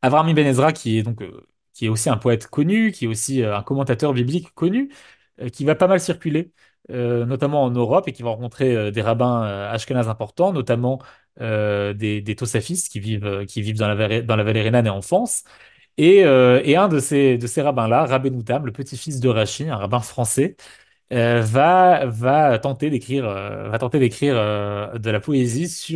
Speaker 2: Avraham ibn Ezra, qui est aussi un poète connu, qui est aussi un commentateur biblique connu, qui va pas mal circuler, notamment en Europe, et qui va rencontrer des rabbins ashkénazes importants, notamment des tosafistes qui vivent dans la vallée rhénane et en France. Et un de ces rabbins-là, Rabbeinu Tam, le petit-fils de Rachi, un rabbin français, va tenter d'écrire de la poésie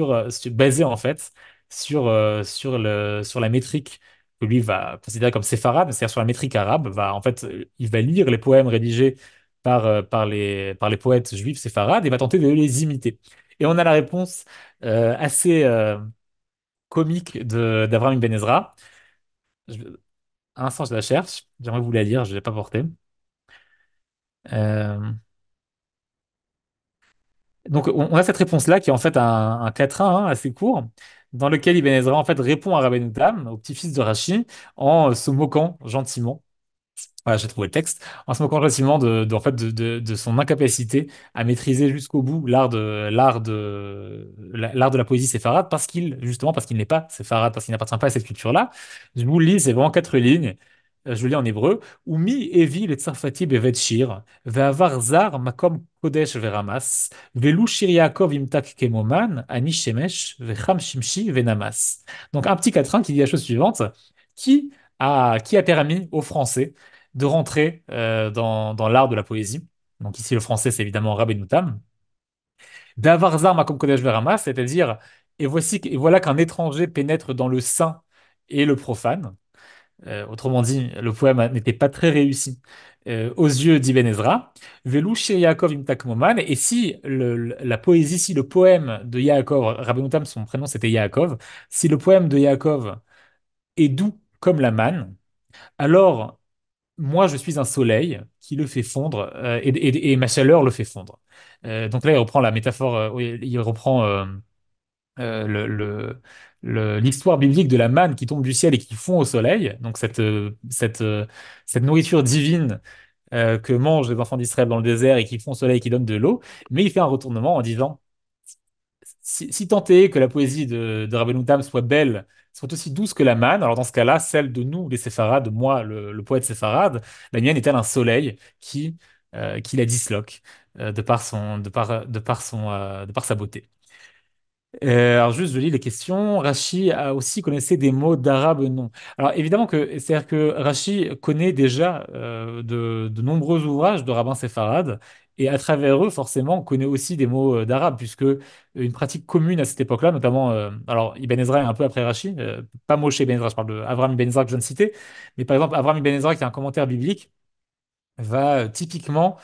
Speaker 2: basée en fait sur la métrique que lui va considérer comme séfarade, c'est-à-dire sur la métrique arabe. En fait, il va lire les poèmes rédigés par les poètes juifs séfarades et va tenter de les imiter. Et on a la réponse assez comique d'Avraham Ben Ezra. Un instant, je la cherche. J'aimerais vous la lire, je ne l'ai pas portée. Euh, Donc, on a cette réponse-là qui est en fait un quatrain assez court, dans lequel Ibn Ezra en fait répond à Rabbeinu Tam, au petit-fils de Rachi, en se moquant gentiment. Voilà, j'ai trouvé le texte. En se moquant gentiment en fait, de son incapacité à maîtriser jusqu'au bout l'art de la poésie séfarade, justement, parce qu'il n'est pas séfarade, parce qu'il n'appartient pas à cette culture-là. Je vous le lis, c'est vraiment 4 lignes. Je le lis en hébreu. Umi evi le tsarfati bevet shir, ve'avar zar makom kodesh veramas, ve'lu shir Yaakov imtak kemoman, ani shemesh, ve'cham shimshi ve'namas. Donc un petit quatrain qui dit la chose suivante. Qui a permis aux Français de rentrer dans l'art de la poésie. Donc ici, le français, c'est évidemment Rabbeinu Tam. D'Avarzar Makom Kodesh Verama, c'est-à-dire, et voilà qu'un étranger pénètre dans le saint et le profane. Autrement dit, le poème n'était pas très réussi aux yeux d'Ibn Ezra. Velu Shir Yaakov Imtak Moman. Et si la poésie, si le poème de Yaakov, Rabbeinu Tam, son prénom c'était Yaakov, si le poème de Yaakov est doux comme la manne, alors moi, je suis un soleil qui le fait fondre et ma chaleur le fait fondre. Donc là, il reprend la métaphore, oui, il reprend l'histoire biblique de la manne qui tombe du ciel et qui fond au soleil. Donc cette nourriture divine que mangent les enfants d'Israël dans le désert et qui font au soleil et qui donne de l'eau. Mais il fait un retournement en disant si tant est que la poésie de Rabbeinu Tam soit belle, soit aussi douce que la manne, alors dans ce cas-là, celle de nous, les séfarades, moi, le poète séfarade, la mienne est-elle un soleil qui la disloque de par sa beauté. Alors juste, je lis les questions. Rachi a aussi connaissait des mots d'arabe non. Alors évidemment que c'est-à-dire que Rachi connaît déjà de nombreux ouvrages de rabbins séfarades et à travers eux forcément connaît aussi des mots d'arabe puisque une pratique commune à cette époque-là, notamment alors Ibn Ezra est un peu après Rachi, pas Moshe Ibn Ezra, je parle de Avraham Ibn Ezra que je viens de citer, mais par exemple Avraham Ibn Ezra qui a un commentaire biblique va typiquement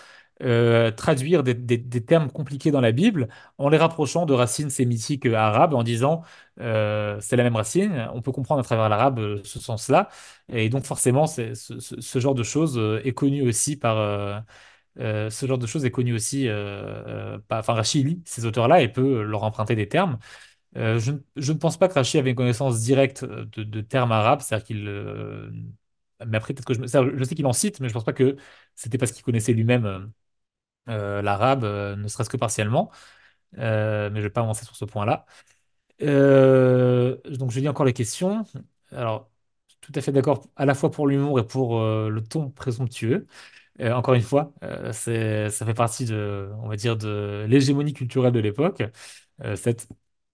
Speaker 2: traduire des termes compliqués dans la Bible en les rapprochant de racines sémitiques arabes, en disant c'est la même racine, on peut comprendre à travers l'arabe ce sens-là. Et donc forcément, ce genre de choses est connu aussi ce genre de choses est connu aussi enfin Rachid lit ces auteurs-là et peut leur emprunter des termes. Je ne pense pas que Rachid avait une connaissance directe de termes arabes, c'est-à-dire qu'il. Mais après, peut-être que je sais qu'il en cite, mais je ne pense pas que c'était parce qu'il connaissait lui-même l'arabe, ne serait-ce que partiellement. Mais je ne vais pas avancer sur ce point-là. Donc, je lis encore les questions. Alors, tout à fait d'accord, à la fois pour l'humour et pour le ton présomptueux. Encore une fois, ça fait partie on va dire, de l'hégémonie culturelle de l'époque. Euh, cette,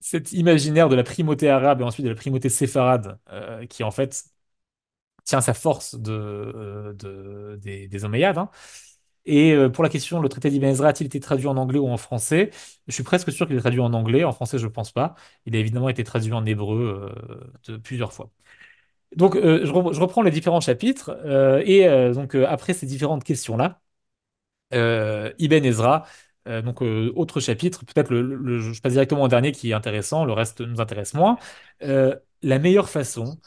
Speaker 2: Cet imaginaire de la primauté arabe et ensuite de la primauté séfarade, qui en fait tient sa force des Omeyyades. Hein. Et pour la question, le traité d'Ibn Ezra a-t-il été traduit en anglais ou en français? Je suis presque sûr qu'il est traduit en anglais. En français, je ne pense pas. Il a évidemment été traduit en hébreu plusieurs fois. Donc, je reprends les différents chapitres. Après ces différentes questions-là, Ibn Ezra, autre chapitre, peut-être je passe directement au dernier qui est intéressant, le reste nous intéresse moins. La meilleure façon,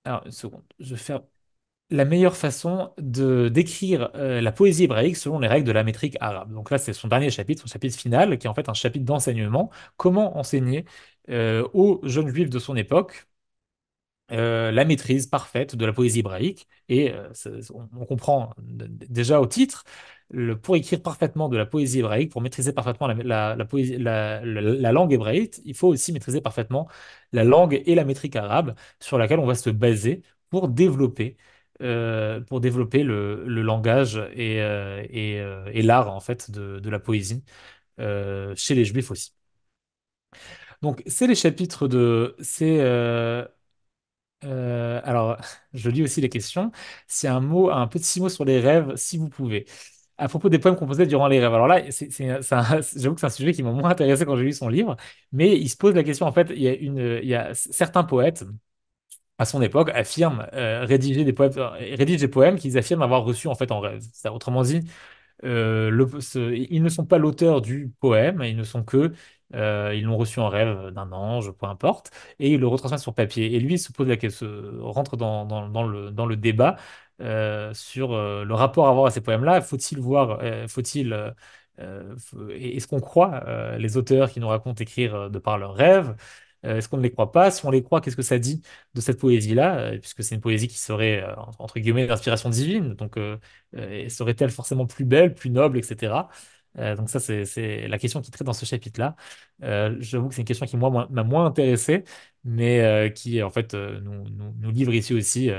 Speaker 2: alors une seconde, je vais faire la meilleure façon de d'écrire la poésie hébraïque selon les règles de la métrique arabe. Donc là, c'est son dernier chapitre, son chapitre final, qui est en fait un chapitre d'enseignement. Comment enseigner aux jeunes juifs de son époque la maîtrise parfaite de la poésie hébraïque. Et on comprend déjà au titre, pour écrire parfaitement de la poésie hébraïque, pour maîtriser parfaitement la langue hébraïque, il faut aussi maîtriser parfaitement la langue et la métrique arabe sur laquelle on va se baser pour développer, le langage et l'art en fait de la poésie chez les Juifs aussi. Donc, c'est les chapitres de. Alors, je lis aussi les questions. C'est un petit mot sur les rêves, si vous pouvez. À propos des poèmes composés durant les rêves. Alors là, j'avoue que c'est un sujet qui m'a moins intéressé quand j'ai lu son livre, mais il se pose la question, en fait, il y a certains poètes, à son époque, affirment rédigent des poèmes qu'ils affirment avoir reçus, en fait, en rêve. Autrement dit, ils ne sont pas l'auteur du poème, ils ne sont que Ils l'ont reçu en rêve d'un ange, peu importe, et ils le retransmettent sur papier. Et lui, il se pose la question, rentre dans le débat sur le rapport à avoir à ces poèmes-là. Faut-il voir, faut-il, est-ce qu'on croit les auteurs qui nous racontent écrire de par leurs rêves? Est-ce qu'on ne les croit pas? Si on les croit, qu'est-ce que ça dit de cette poésie-là? Puisque c'est une poésie qui serait, entre guillemets, d'inspiration divine. Donc, serait-elle forcément plus belle, plus noble, etc. Donc ça, c'est la question qui traite dans ce chapitre-là. J'avoue que c'est une question qui, moi, m'a moins intéressé, mais qui, en fait, nous livre ici aussi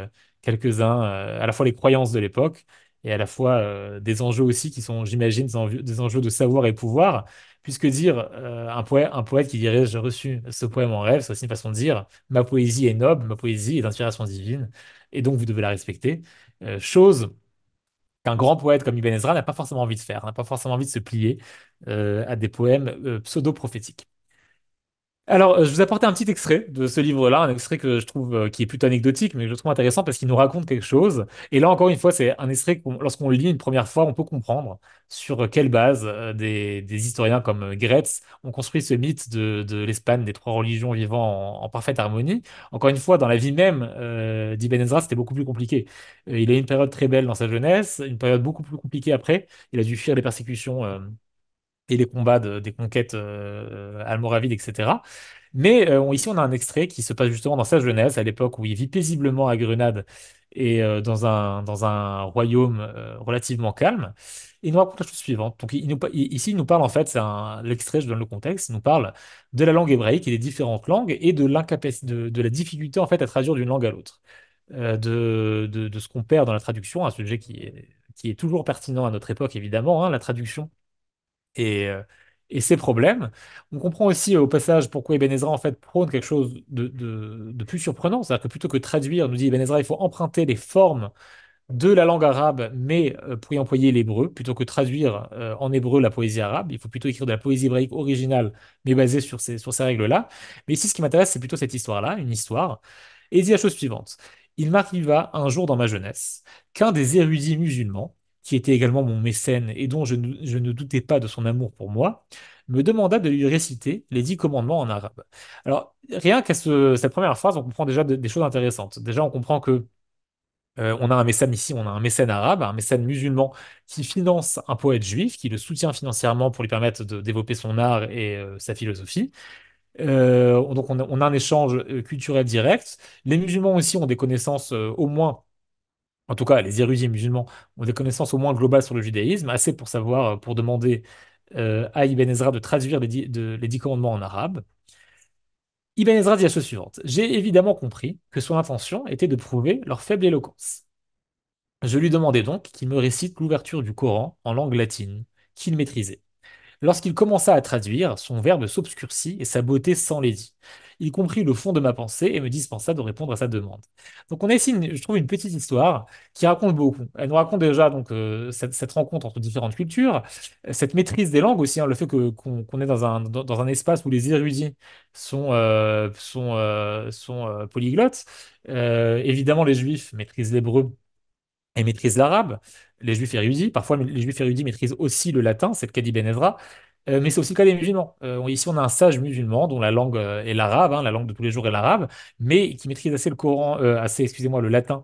Speaker 2: quelques-uns, à la fois les croyances de l'époque et à la fois des enjeux aussi qui sont, j'imagine, des enjeux de savoir et pouvoir, puisque dire un poète qui dirait j'ai reçu ce poème en rêve, c'est aussi une façon de dire ma poésie est noble, ma poésie est d'inspiration divine, et donc vous devez la respecter. Chose qu'un grand poète comme Ibn Ezra n'a pas forcément envie de faire, n'a pas forcément envie de se plier à des poèmes pseudo-prophétiques. Alors, je vous apportais un petit extrait de ce livre-là, un extrait que je trouve qui est plutôt anecdotique, mais que je trouve intéressant parce qu'il nous raconte quelque chose. Et là, encore une fois, c'est un extrait que, lorsqu'on le lit une première fois, on peut comprendre sur quelle base des historiens comme Gretz ont construit ce mythe de l'Espagne, des trois religions vivant en parfaite harmonie. Encore une fois, dans la vie même d'Ibn Ezra, c'était beaucoup plus compliqué. Il a eu une période très belle dans sa jeunesse, une période beaucoup plus compliquée après. Il a dû fuir les persécutions. Et les combats des conquêtes almoravides, etc. Mais ici, on a un extrait qui se passe justement dans sa jeunesse, à l'époque où il vit paisiblement à Grenade et dans un royaume relativement calme. Il nous raconte la chose suivante. Donc, ici, il nous parle en fait, l'extrait, je donne le contexte, il nous parle de la langue hébraïque et des différentes langues et de l'incapacité, de la difficulté en fait à traduire d'une langue à l'autre. De ce qu'on perd dans la traduction, un sujet qui est toujours pertinent à notre époque, évidemment, hein, la traduction et, euh, et ses problèmes. On comprend aussi au passage pourquoi Ibn Ezra en fait prône quelque chose de plus surprenant, c'est-à-dire que plutôt que traduire, nous dit Ibn Ezra, il faut emprunter les formes de la langue arabe, mais pour y employer l'hébreu, plutôt que traduire en hébreu la poésie arabe. Il faut plutôt écrire de la poésie hébraïque originale, mais basée sur ces règles-là. Mais ici, ce qui m'intéresse, c'est plutôt cette histoire-là, une histoire. Et il dit la chose suivante. Il m'arriva un jour dans ma jeunesse qu'un des érudits musulmans, qui était également mon mécène et dont je ne doutais pas de son amour pour moi, me demanda de lui réciter les 10 commandements en arabe. Alors, rien qu'à cette première phrase, on comprend déjà des choses intéressantes. Déjà, on comprend que on a un mécène ici, on a un mécène arabe, un mécène musulman qui finance un poète juif, qui le soutient financièrement pour lui permettre de développer son art et sa philosophie. Donc on a un échange culturel direct. Les musulmans aussi ont des connaissances au moins, en tout cas les érudits musulmans ont des connaissances au moins globales sur le judaïsme, assez pour savoir, pour demander à Ibn Ezra de traduire les dix commandements en arabe. Ibn Ezra dit la chose suivante. J'ai évidemment compris que son intention était de prouver leur faible éloquence. Je lui demandai donc qu'il me récite l'ouverture du Coran en langue latine, qu'il maîtrisait. Lorsqu'il commença à traduire, son verbe s'obscurcit et sa beauté s'enlaidit. Il comprit le fond de ma pensée et me dispensa de répondre à sa demande. Donc on a ici, je trouve, une petite histoire qui raconte beaucoup. Elle nous raconte déjà donc cette rencontre entre différentes cultures, cette maîtrise des langues aussi, hein, le fait qu'on est dans un espace où les érudits sont polyglottes. Évidemment, les Juifs maîtrisent l'hébreu et maîtrisent l'arabe. Les juifs érudits, parfois les juifs érudits maîtrisent aussi le latin, c'est le cas d'Ibn Ezra, mais c'est aussi le cas des musulmans. Ici, on a un sage musulman dont la langue est l'arabe, hein, la langue de tous les jours est l'arabe, mais qui maîtrise assez le Coran, excusez-moi, le latin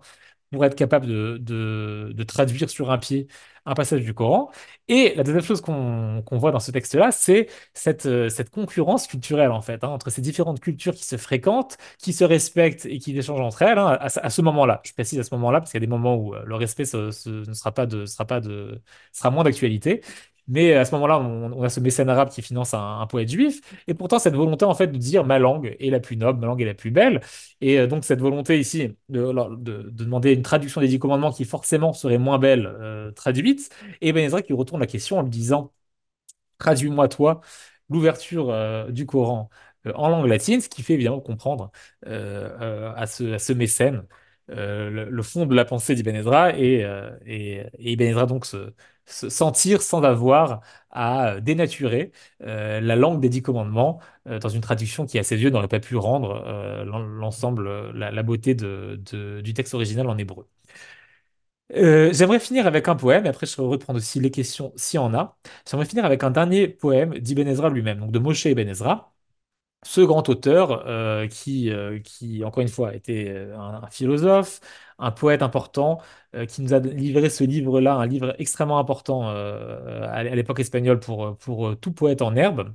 Speaker 2: pour être capable de traduire sur un pied un passage du Coran. Et la deuxième chose qu'on voit dans ce texte-là, c'est cette concurrence culturelle, en fait, hein, entre ces différentes cultures qui se fréquentent, qui se respectent et qui échangent entre elles, hein, à ce moment-là. Je précise à ce moment-là, parce qu'il y a des moments où le respect ne sera moins d'actualité. Mais à ce moment-là, on a ce mécène arabe qui finance un poète juif, et pourtant cette volonté en fait de dire ma langue est la plus noble, ma langue est la plus belle, et donc cette volonté ici de demander une traduction des 10 commandements qui forcément serait moins belle traduite, et Ben Ezra qui retourne la question en lui disant traduis-moi toi l'ouverture du Coran en langue latine, ce qui fait évidemment comprendre à ce mécène le fond de la pensée d'Ibn Ezra et Ibn Ezra donc se sentir sans avoir à dénaturer la langue des 10 commandements dans une traduction qui, à ses yeux, n'aurait pas pu rendre l'ensemble, la beauté du texte original en hébreu. J'aimerais finir avec un poème, et après je reprendre aussi les questions s'il y en a. J'aimerais finir avec un dernier poème d'Ibn Ezra lui-même, donc de Moshe Ibn Ezra, ce grand auteur qui, encore une fois, était un philosophe, un poète important, qui nous a livré ce livre-là, un livre extrêmement important à l'époque espagnole pour tout poète en herbe,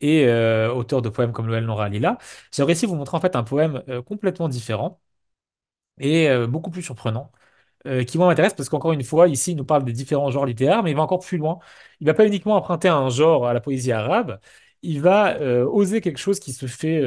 Speaker 2: et auteur de poèmes comme Noël Nora Lila. J'aimerais ici vous montrer en fait un poème complètement différent et beaucoup plus surprenant qui moi m'intéresse parce qu'encore une fois, ici, il nous parle des différents genres littéraires, mais il va encore plus loin. Il va pas uniquement emprunter un genre à la poésie arabe, il va oser quelque chose qui se fait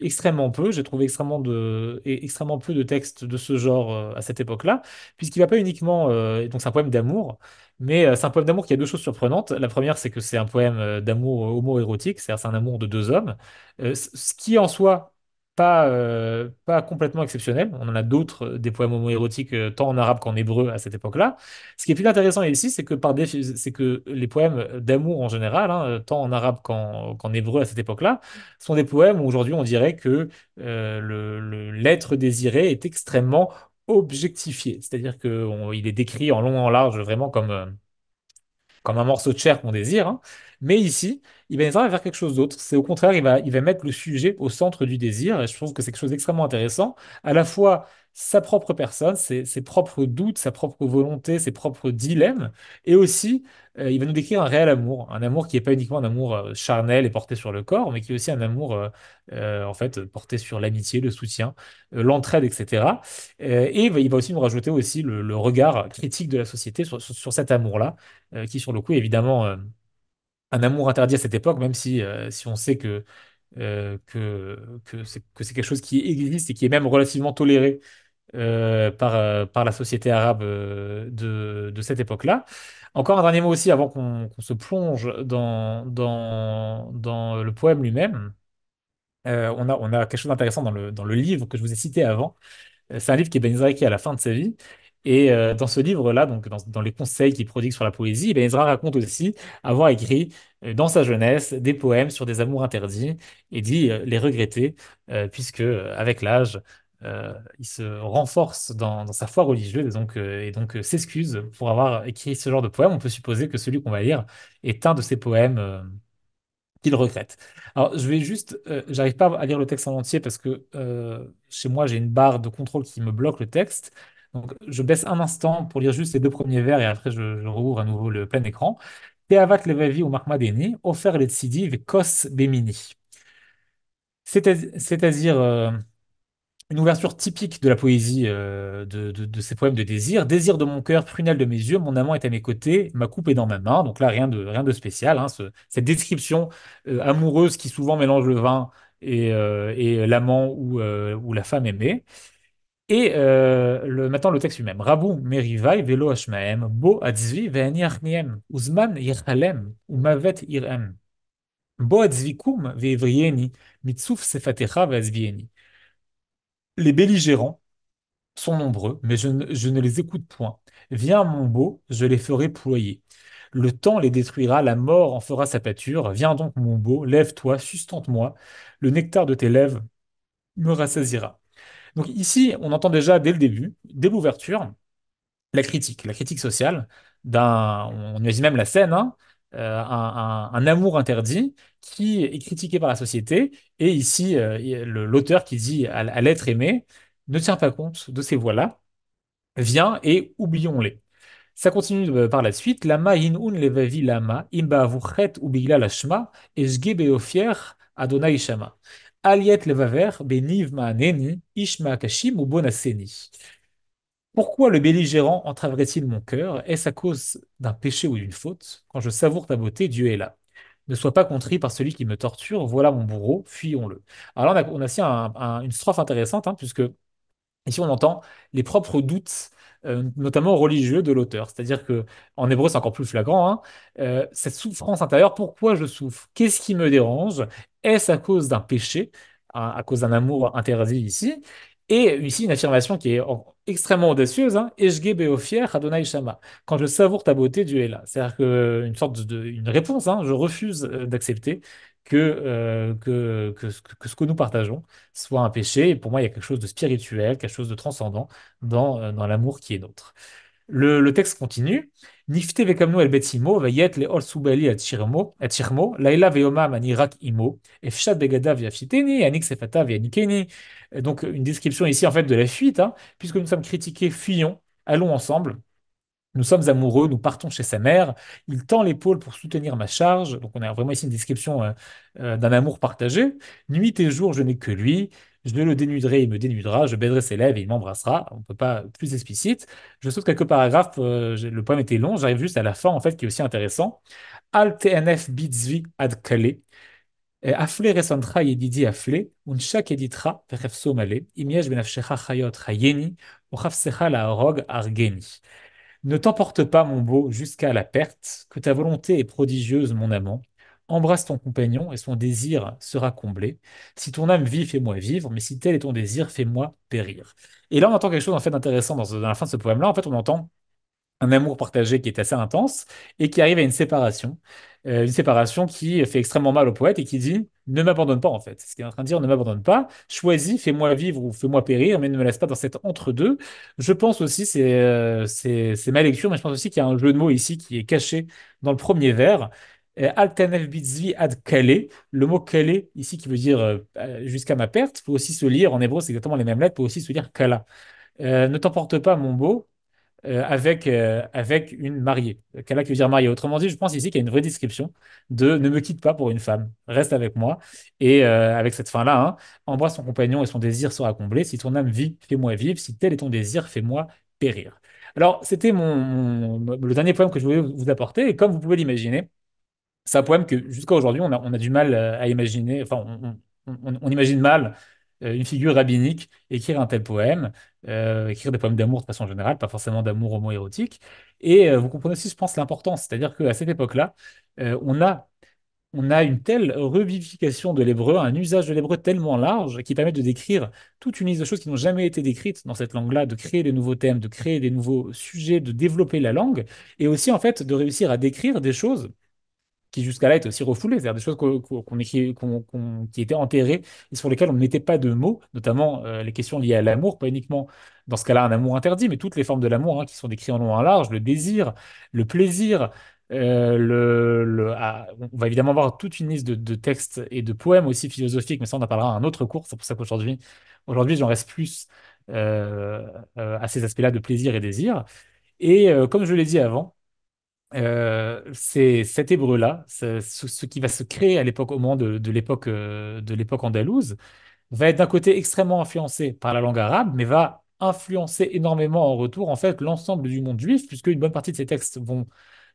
Speaker 2: extrêmement peu. J'ai trouvé extrêmement peu de textes de ce genre à cette époque-là, puisqu'il va pas uniquement. Et donc c'est un poème d'amour, mais c'est un poème d'amour qui a deux choses surprenantes. La première, c'est que c'est un poème d'amour homo-érotique, c'est-à-dire c'est un amour de deux hommes, ce qui en soi pas complètement exceptionnel. On en a d'autres, des poèmes homoérotiques, tant en arabe qu'en hébreu à cette époque-là. Ce qui est plus intéressant ici, c'est que les poèmes d'amour en général, hein, tant en arabe qu'en hébreu à cette époque-là, sont des poèmes où aujourd'hui on dirait que l'être désiré est extrêmement objectifié. C'est-à-dire qu'il est décrit en long et en large, vraiment comme un morceau de chair qu'on désire, hein. Mais ici, Ibn Ezra va faire quelque chose d'autre. C'est au contraire, il va mettre le sujet au centre du désir. Et je trouve que c'est quelque chose d'extrêmement intéressant. À la fois sa propre personne, ses propres doutes, sa propre volonté, ses propres dilemmes. Et aussi, il va nous décrire un réel amour. Un amour qui n'est pas uniquement un amour charnel et porté sur le corps, mais qui est aussi un amour, en fait, porté sur l'amitié, le soutien, l'entraide, etc. Et il va aussi nous rajouter aussi le regard critique de la société sur cet amour-là qui sur le coup est évidemment un amour interdit à cette époque, même si on sait que c'est quelque chose qui existe et qui est même relativement toléré par la société arabe de cette époque-là. Encore un dernier mot aussi avant qu'on se plonge dans le poème lui-même. On a quelque chose d'intéressant dans le livre que je vous ai cité avant. C'est un livre qui est Ben Ezra écrit à la fin de sa vie. Et dans ce livre-là, donc dans les conseils qu'il prodigue sur la poésie, Ben Ezra raconte aussi avoir écrit dans sa jeunesse des poèmes sur des amours interdits et dit les regretter, puisque avec l'âge, il se renforce dans sa foi religieuse et donc s'excuse pour avoir écrit ce genre de poème. On peut supposer que celui qu'on va lire est un de ces poèmes qu'il regrette. Alors, je vais juste, j'arrive pas à lire le texte en entier parce que chez moi, j'ai une barre de contrôle qui me bloque le texte. Donc, je baisse un instant pour lire juste les deux premiers vers et après, je rouvre à nouveau le plein écran. Teavat levavi ou mahmadeni, ofer le tzidi kos bemini. C'est-à-dire une ouverture typique de la poésie de ces poèmes de désir. Désir de mon cœur, prunelle de mes yeux, mon amant est à mes côtés, ma coupe est dans ma main. Donc là, rien de spécial, hein. Cette description amoureuse qui souvent mélange le vin et l'amant ou la femme aimée. Et maintenant, le texte lui-même. Rabou merivai velo hashmaem, bo atzvi ve'ani achmiem, uzman yirchalem, umavet irem. Bo atzvi kum ve'evrieni, mitsouf sefatecha ve'azvieni. Les belligérants sont nombreux, mais je ne les écoute point. Viens, mon beau, je les ferai ployer. Le temps les détruira, la mort en fera sa pâture. Viens donc, mon beau, lève-toi, sustente-moi. Le nectar de tes lèvres me rassasira. Donc ici, on entend déjà dès le début, dès l'ouverture, la critique sociale on imagine même la scène, hein, un amour interdit qui est critiqué par la société. Et ici, l'auteur qui dit à l'être aimé, ne tient pas compte de ces voix-là, viens et oublions-les. Ça continue par la suite. Lama hinun levavi lama, imba avuchet ubigla lashma, eshge beofier Adonai shama. Aliet levaver, beniv ma'aneni, ishma kashim ou bonaseni. Pourquoi le belligérant entraverait-il mon cœur? Est-ce à cause d'un péché ou d'une faute? Quand je savoure ta beauté, Dieu est là. Ne sois pas contrit par celui qui me torture, voilà mon bourreau, fuyons-le. Alors là, on a aussi une strophe intéressante, hein, puisque ici, on entend les propres doutes, notamment religieux, de l'auteur. C'est-à-dire que en hébreu, c'est encore plus flagrant, hein. Cette souffrance intérieure, pourquoi je souffre? Qu'est-ce qui me dérange? Est-ce à cause d'un péché, à cause d'un amour interdit ici? Et ici, une affirmation qui est extrêmement audacieuse, hein. Eshge beofier Adonai Shama. Quand je savoure ta beauté, Dieu est là. C'est-à-dire une sorte une réponse, hein. Je refuse d'accepter que ce que nous partageons soit un péché. Et pour moi, il y a quelque chose de spirituel, quelque chose de transcendant dans l'amour qui est nôtre. Le texte continue. Nifte vekamnu el betimo, vayet le ol subali et shirmo, laila veoma mani rak imo, efshat begadav yafshiteni, anik sefatav yanikeni. Donc, une description ici, en fait, de la fuite, hein. Puisque nous sommes critiqués, fuyons, allons ensemble. Nous sommes amoureux, nous partons chez sa mère. Il tend l'épaule pour soutenir ma charge. Donc, on a vraiment ici une description d'un amour partagé. Nuit et jour, je n'ai que lui. Je le dénuderai, il me dénudera. Je baiserai ses lèvres et il m'embrassera. On ne peut pas plus explicite. Je saute quelques paragraphes. Le poème était long. J'arrive juste à la fin, en fait, qui est aussi intéressant. Al TNF bitzvi ad kale. Afle resandra yedidi afle. Unshak editra vechefso male. Imiesh benafshecha chayot chayeni. Uchafsecha la rog argeni. Ne t'emporte pas, mon beau, jusqu'à la perte, que ta volonté est prodigieuse, mon amant. Embrasse ton compagnon et son désir sera comblé. Si ton âme vit, fais-moi vivre, mais si tel est ton désir, fais-moi périr. Et là, on entend quelque chose en fait d'intéressant dans la fin de ce poème-là. En fait, on entend un amour partagé qui est assez intense et qui arrive à une séparation qui fait extrêmement mal au poète et qui dit ne m'abandonne pas en fait. Ce qu'il est en train de dire, ne m'abandonne pas, choisis, fais-moi vivre ou fais-moi périr, mais ne me laisse pas dans cet entre-deux. Je pense aussi, c'est ma lecture, mais je pense aussi qu'il y a un jeu de mots ici qui est caché dans le premier vers. Altanef bitzvi ad kale, le mot kale ici qui veut dire jusqu'à ma perte, peut aussi se lire en hébreu, c'est exactement les mêmes lettres, peut aussi se lire kala. Ne t'emporte pas, mon beau, avec une mariée. Kala qui veut dire mariée. Autrement dit, je pense ici qu'il y a une vraie description de ne me quitte pas pour une femme, reste avec moi. Et avec cette fin-là, hein, embrasse ton compagnon et son désir sera comblé. Si ton âme vit, fais-moi vivre. Si tel est ton désir, fais-moi périr. Alors, c'était le dernier poème que je voulais vous apporter. Et comme vous pouvez l'imaginer, c'est un poème que jusqu'à aujourd'hui, on a du mal à imaginer, enfin, on imagine mal une figure rabbinique écrire un tel poème, écrire des poèmes d'amour de façon générale, pas forcément d'amour homo-érotique. Et vous comprenez aussi, je pense, l'importance, c'est-à-dire qu'à cette époque-là, on a une telle revivification de l'hébreu, un usage de l'hébreu tellement large qui permet de décrire toute une liste de choses qui n'ont jamais été décrites dans cette langue-là, de créer des nouveaux thèmes, de créer des nouveaux sujets, de développer la langue, et aussi en fait de réussir à décrire des choses qui jusqu'à là étaient aussi refoulées, c'est-à-dire des choses qui étaient enterrées et sur lesquelles on ne mettait pas de mots, notamment les questions liées à l'amour, pas uniquement dans ce cas-là un amour interdit, mais toutes les formes de l'amour, hein, qui sont décrites en long et en large, le désir, le plaisir. On va évidemment avoir toute une liste de textes et de poèmes aussi philosophiques, mais ça on en parlera à un autre cours. C'est pour ça qu'aujourd'hui j'en reste plus à ces aspects-là de plaisir et désir. Et comme je l'ai dit avant, c'est cet hébreu-là, ce qui va se créer à l'époque, au moment de l'époque andalouse, va être d'un côté extrêmement influencé par la langue arabe, mais va influencer énormément en retour, en fait, l'ensemble du monde juif, puisque une bonne partie de ces textes vont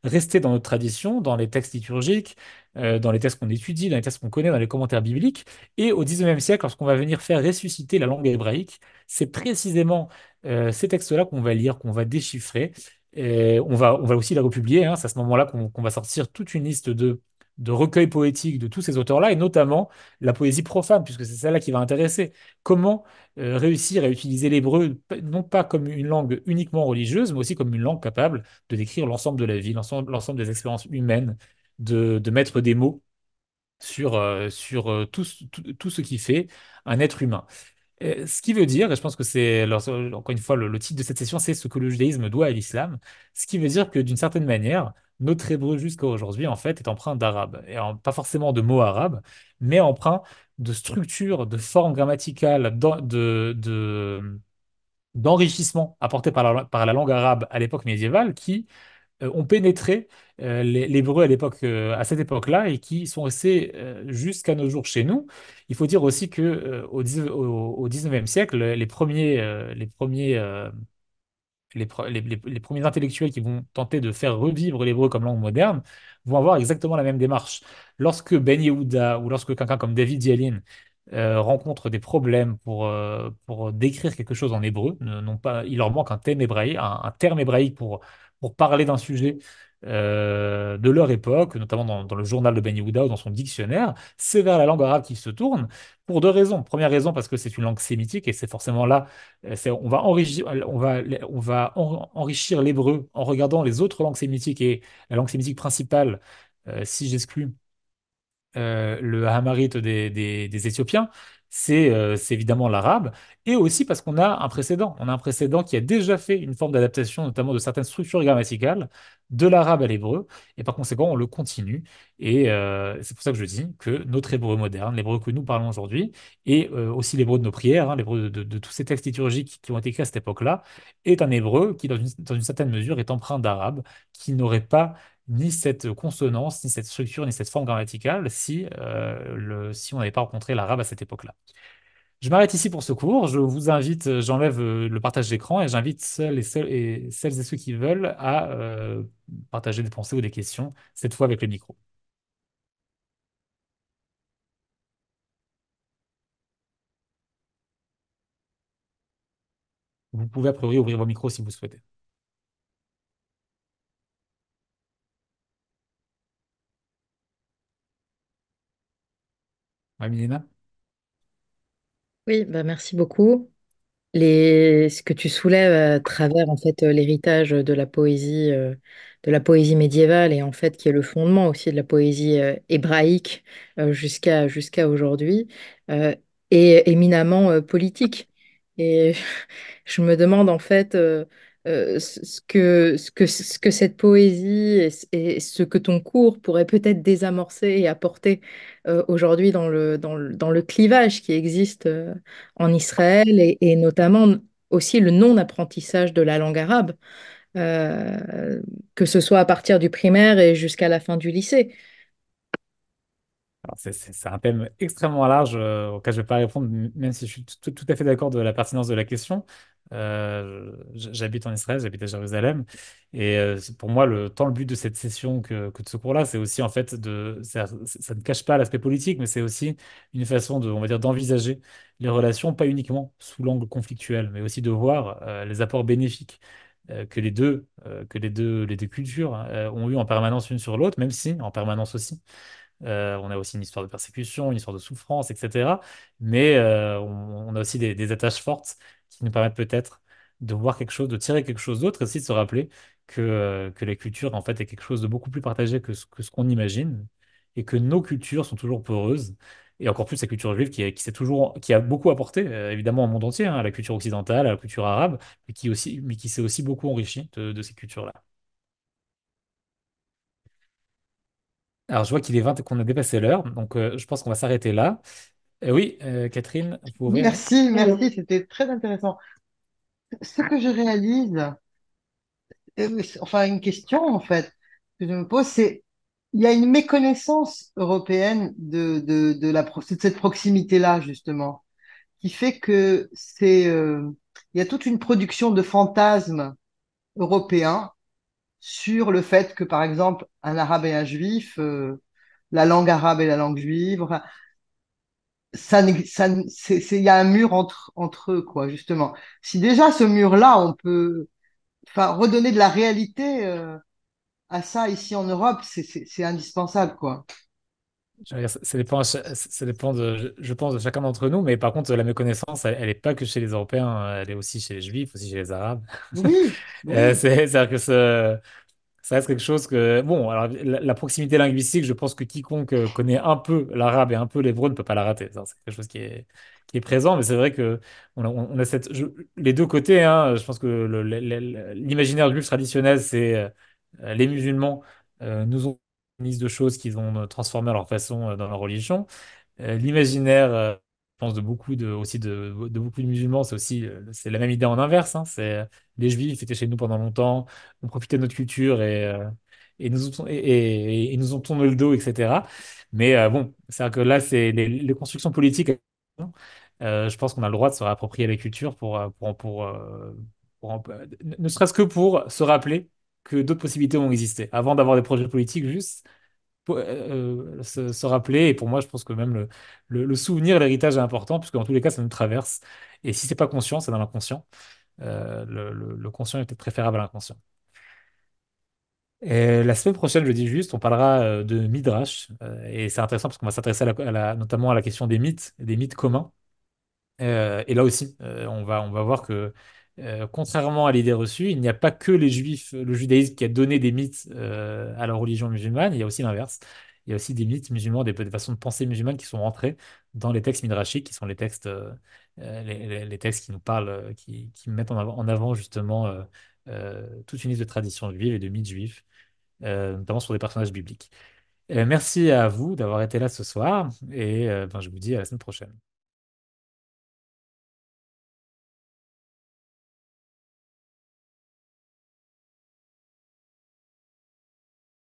Speaker 2: rester dans notre tradition, dans les textes liturgiques, dans les textes qu'on étudie, dans les textes qu'on connaît, dans les commentaires bibliques. Et au XIXe siècle, lorsqu'on va venir faire ressusciter la langue hébraïque, c'est précisément ces textes-là qu'on va lire, qu'on va déchiffrer. Et on va aussi les republier, hein. C'est à ce moment-là qu'on va sortir toute une liste de recueils poétiques de tous ces auteurs-là, et notamment la poésie profane, puisque c'est celle-là qui va intéresser. Comment réussir à utiliser l'hébreu, non pas comme une langue uniquement religieuse, mais aussi comme une langue capable de décrire l'ensemble de la vie, l'ensemble des expériences humaines, de mettre des mots sur tout ce qui fait un être humain. Ce qui veut dire, et je pense que c'est, alors, encore une fois, le titre de cette session, c'est ce que le judaïsme doit à l'islam. Ce qui veut dire que d'une certaine manière, notre hébreu jusqu'à aujourd'hui, en fait, est empreint d'arabe. Et pas forcément de mots arabes, mais empreint de structures, de formes grammaticales, d'enrichissement apporté par la langue arabe à l'époque médiévale qui ont pénétré l'hébreu à cette époque-là et qui sont restés jusqu'à nos jours chez nous. Il faut dire aussi que au 19e siècle, les premiers intellectuels qui vont tenter de faire revivre l'hébreu comme langue moderne vont avoir exactement la même démarche. Lorsque Ben Yehuda ou lorsque quelqu'un comme David Yellin rencontre des problèmes pour décrire quelque chose en hébreu, non pas, il leur manque un thème hébraïque, un terme hébraïque pour parler d'un sujet de leur époque, notamment dans le journal de Ben Yehuda ou dans son dictionnaire, c'est vers la langue arabe qu'ils se tournent pour deux raisons. Première raison, parce que c'est une langue sémitique et c'est forcément là, on va enrichir l'hébreu en regardant les autres langues sémitiques et la langue sémitique principale, si j'exclus le Hamarite des Éthiopiens, c'est évidemment l'arabe, et aussi parce qu'on a un précédent. On a un précédent qui a déjà fait une forme d'adaptation, notamment de certaines structures grammaticales, de l'arabe à l'hébreu, et par conséquent, on le continue. Et c'est pour ça que je dis que notre hébreu moderne, l'hébreu que nous parlons aujourd'hui, et aussi l'hébreu de nos prières, hein, l'hébreu de tous ces textes liturgiques qui ont été écrits à cette époque-là, est un hébreu qui, dans une certaine mesure, est empreint d'arabe, qui n'aurait pas ni cette consonance, ni cette structure, ni cette forme grammaticale si on n'avait pas rencontré l'arabe à cette époque-là. Je m'arrête ici pour ce cours. Je vous invite, j'enlève le partage d'écran et j'invite celles et ceux qui veulent à partager des pensées ou des questions, cette fois avec le micro. Vous pouvez a priori ouvrir vos micros si vous souhaitez. Ouais, Milena?
Speaker 4: Oui, bah merci beaucoup. Ce que tu soulèves à travers en fait l'héritage de la poésie médiévale et en fait qui est le fondement aussi de la poésie hébraïque jusqu'à aujourd'hui euh, est éminemment politique. Et je me demande en fait ce que cette poésie et ce que ton cours pourrait peut-être désamorcer et apporter aujourd'hui dans le clivage qui existe en Israël et notamment aussi le non-apprentissage de la langue arabe, euh, que ce soit à partir du primaire et jusqu'à la fin du lycée.
Speaker 2: Alors, c'est un thème extrêmement large auquel je ne vais pas répondre, même si je suis tout à fait d'accord de la pertinence de la question. J'habite en Israël, j'habite à Jérusalem, et pour moi, tant le but de cette session que de ce cours-là, c'est aussi en fait ça ne cache pas l'aspect politique, mais c'est aussi une façon on va dire, d'envisager les relations, pas uniquement sous l'angle conflictuel, mais aussi de voir les apports bénéfiques les deux cultures hein, ont eu en permanence l'une sur l'autre, même si en permanence aussi. On a aussi une histoire de persécution, une histoire de souffrance, etc. Mais on a aussi des attaches fortes qui nous permettent peut-être de voir quelque chose, de tirer quelque chose d'autre, et aussi de se rappeler que la culture, en fait, est quelque chose de beaucoup plus partagé que ce qu'on imagine, et que nos cultures sont toujours poreuses, et encore plus la culture juive qui a beaucoup apporté, évidemment, au monde entier, hein, à la culture occidentale, à la culture arabe, mais qui s'est aussi beaucoup enrichi de ces cultures-là. Alors, je vois qu'il est 20 et qu'on a dépassé l'heure, donc je pense qu'on va s'arrêter là. Oui, Catherine, vous pouvez ouvrir, oui.
Speaker 3: Merci, merci, c'était très intéressant. Ce que je réalise, enfin une question en fait que je me pose, c'est il y a une méconnaissance européenne de cette proximité-là justement, qui fait que il y a toute une production de fantasmes européens sur le fait que par exemple un arabe et un juif, la langue arabe et la langue juive, enfin, il y a un mur entre eux quoi justement. Si déjà ce mur-là, on peut enfin redonner de la réalité. À ça ici en Europe, c'est indispensable, quoi.
Speaker 2: Je veux dire, ça dépend je pense, de chacun d'entre nous, mais par contre, la méconnaissance, elle n'est pas que chez les Européens, elle est aussi chez les Juifs, aussi chez les Arabes.
Speaker 3: Oui, oui,
Speaker 2: C'est-à-dire que ça reste quelque chose que, bon, alors la proximité linguistique, je pense que quiconque connaît un peu l'arabe et un peu l'hébreu ne peut pas la rater. Ça, c'est quelque chose qui est présent, mais c'est vrai que on a les deux côtés, hein. Je pense que l'imaginaire juif traditionnel, c'est les musulmans nous ont une liste de choses qu'ils ont transformées à leur façon dans leur religion. L'imaginaire, je pense, de beaucoup de musulmans, c'est la même idée en inverse, hein. Les Juifs étaient chez nous pendant longtemps, ont profité de notre culture et nous ont tourné le dos, etc. Mais bon, c'est-à-dire que là, c'est les constructions politiques. Je pense qu'on a le droit de se réapproprier la culture ne serait-ce que pour se rappeler que d'autres possibilités ont existé. Avant d'avoir des projets politiques, juste se rappeler. Et pour moi, je pense que même le souvenir, l'héritage est important, puisque dans tous les cas, ça nous traverse. Et si c'est pas conscient, c'est dans l'inconscient. Le conscient est peut-être préférable à l'inconscient. Et la semaine prochaine, je dis juste, on parlera de Midrash. Et c'est intéressant parce qu'on va s'intéresser notamment à la question des mythes communs. Et là aussi, on va voir que, contrairement à l'idée reçue, il n'y a pas que les Juifs, le judaïsme qui a donné des mythes à la religion musulmane, il y a aussi l'inverse. Il y a aussi des mythes musulmans, des façons de penser musulmanes qui sont rentrées dans les textes midrashiques, qui sont les textes, les textes qui nous parlent, qui mettent en avant justement toute une liste de traditions juives et de mythes juifs, notamment sur des personnages bibliques. Merci à vous d'avoir été là ce soir et ben, je vous dis à la semaine prochaine.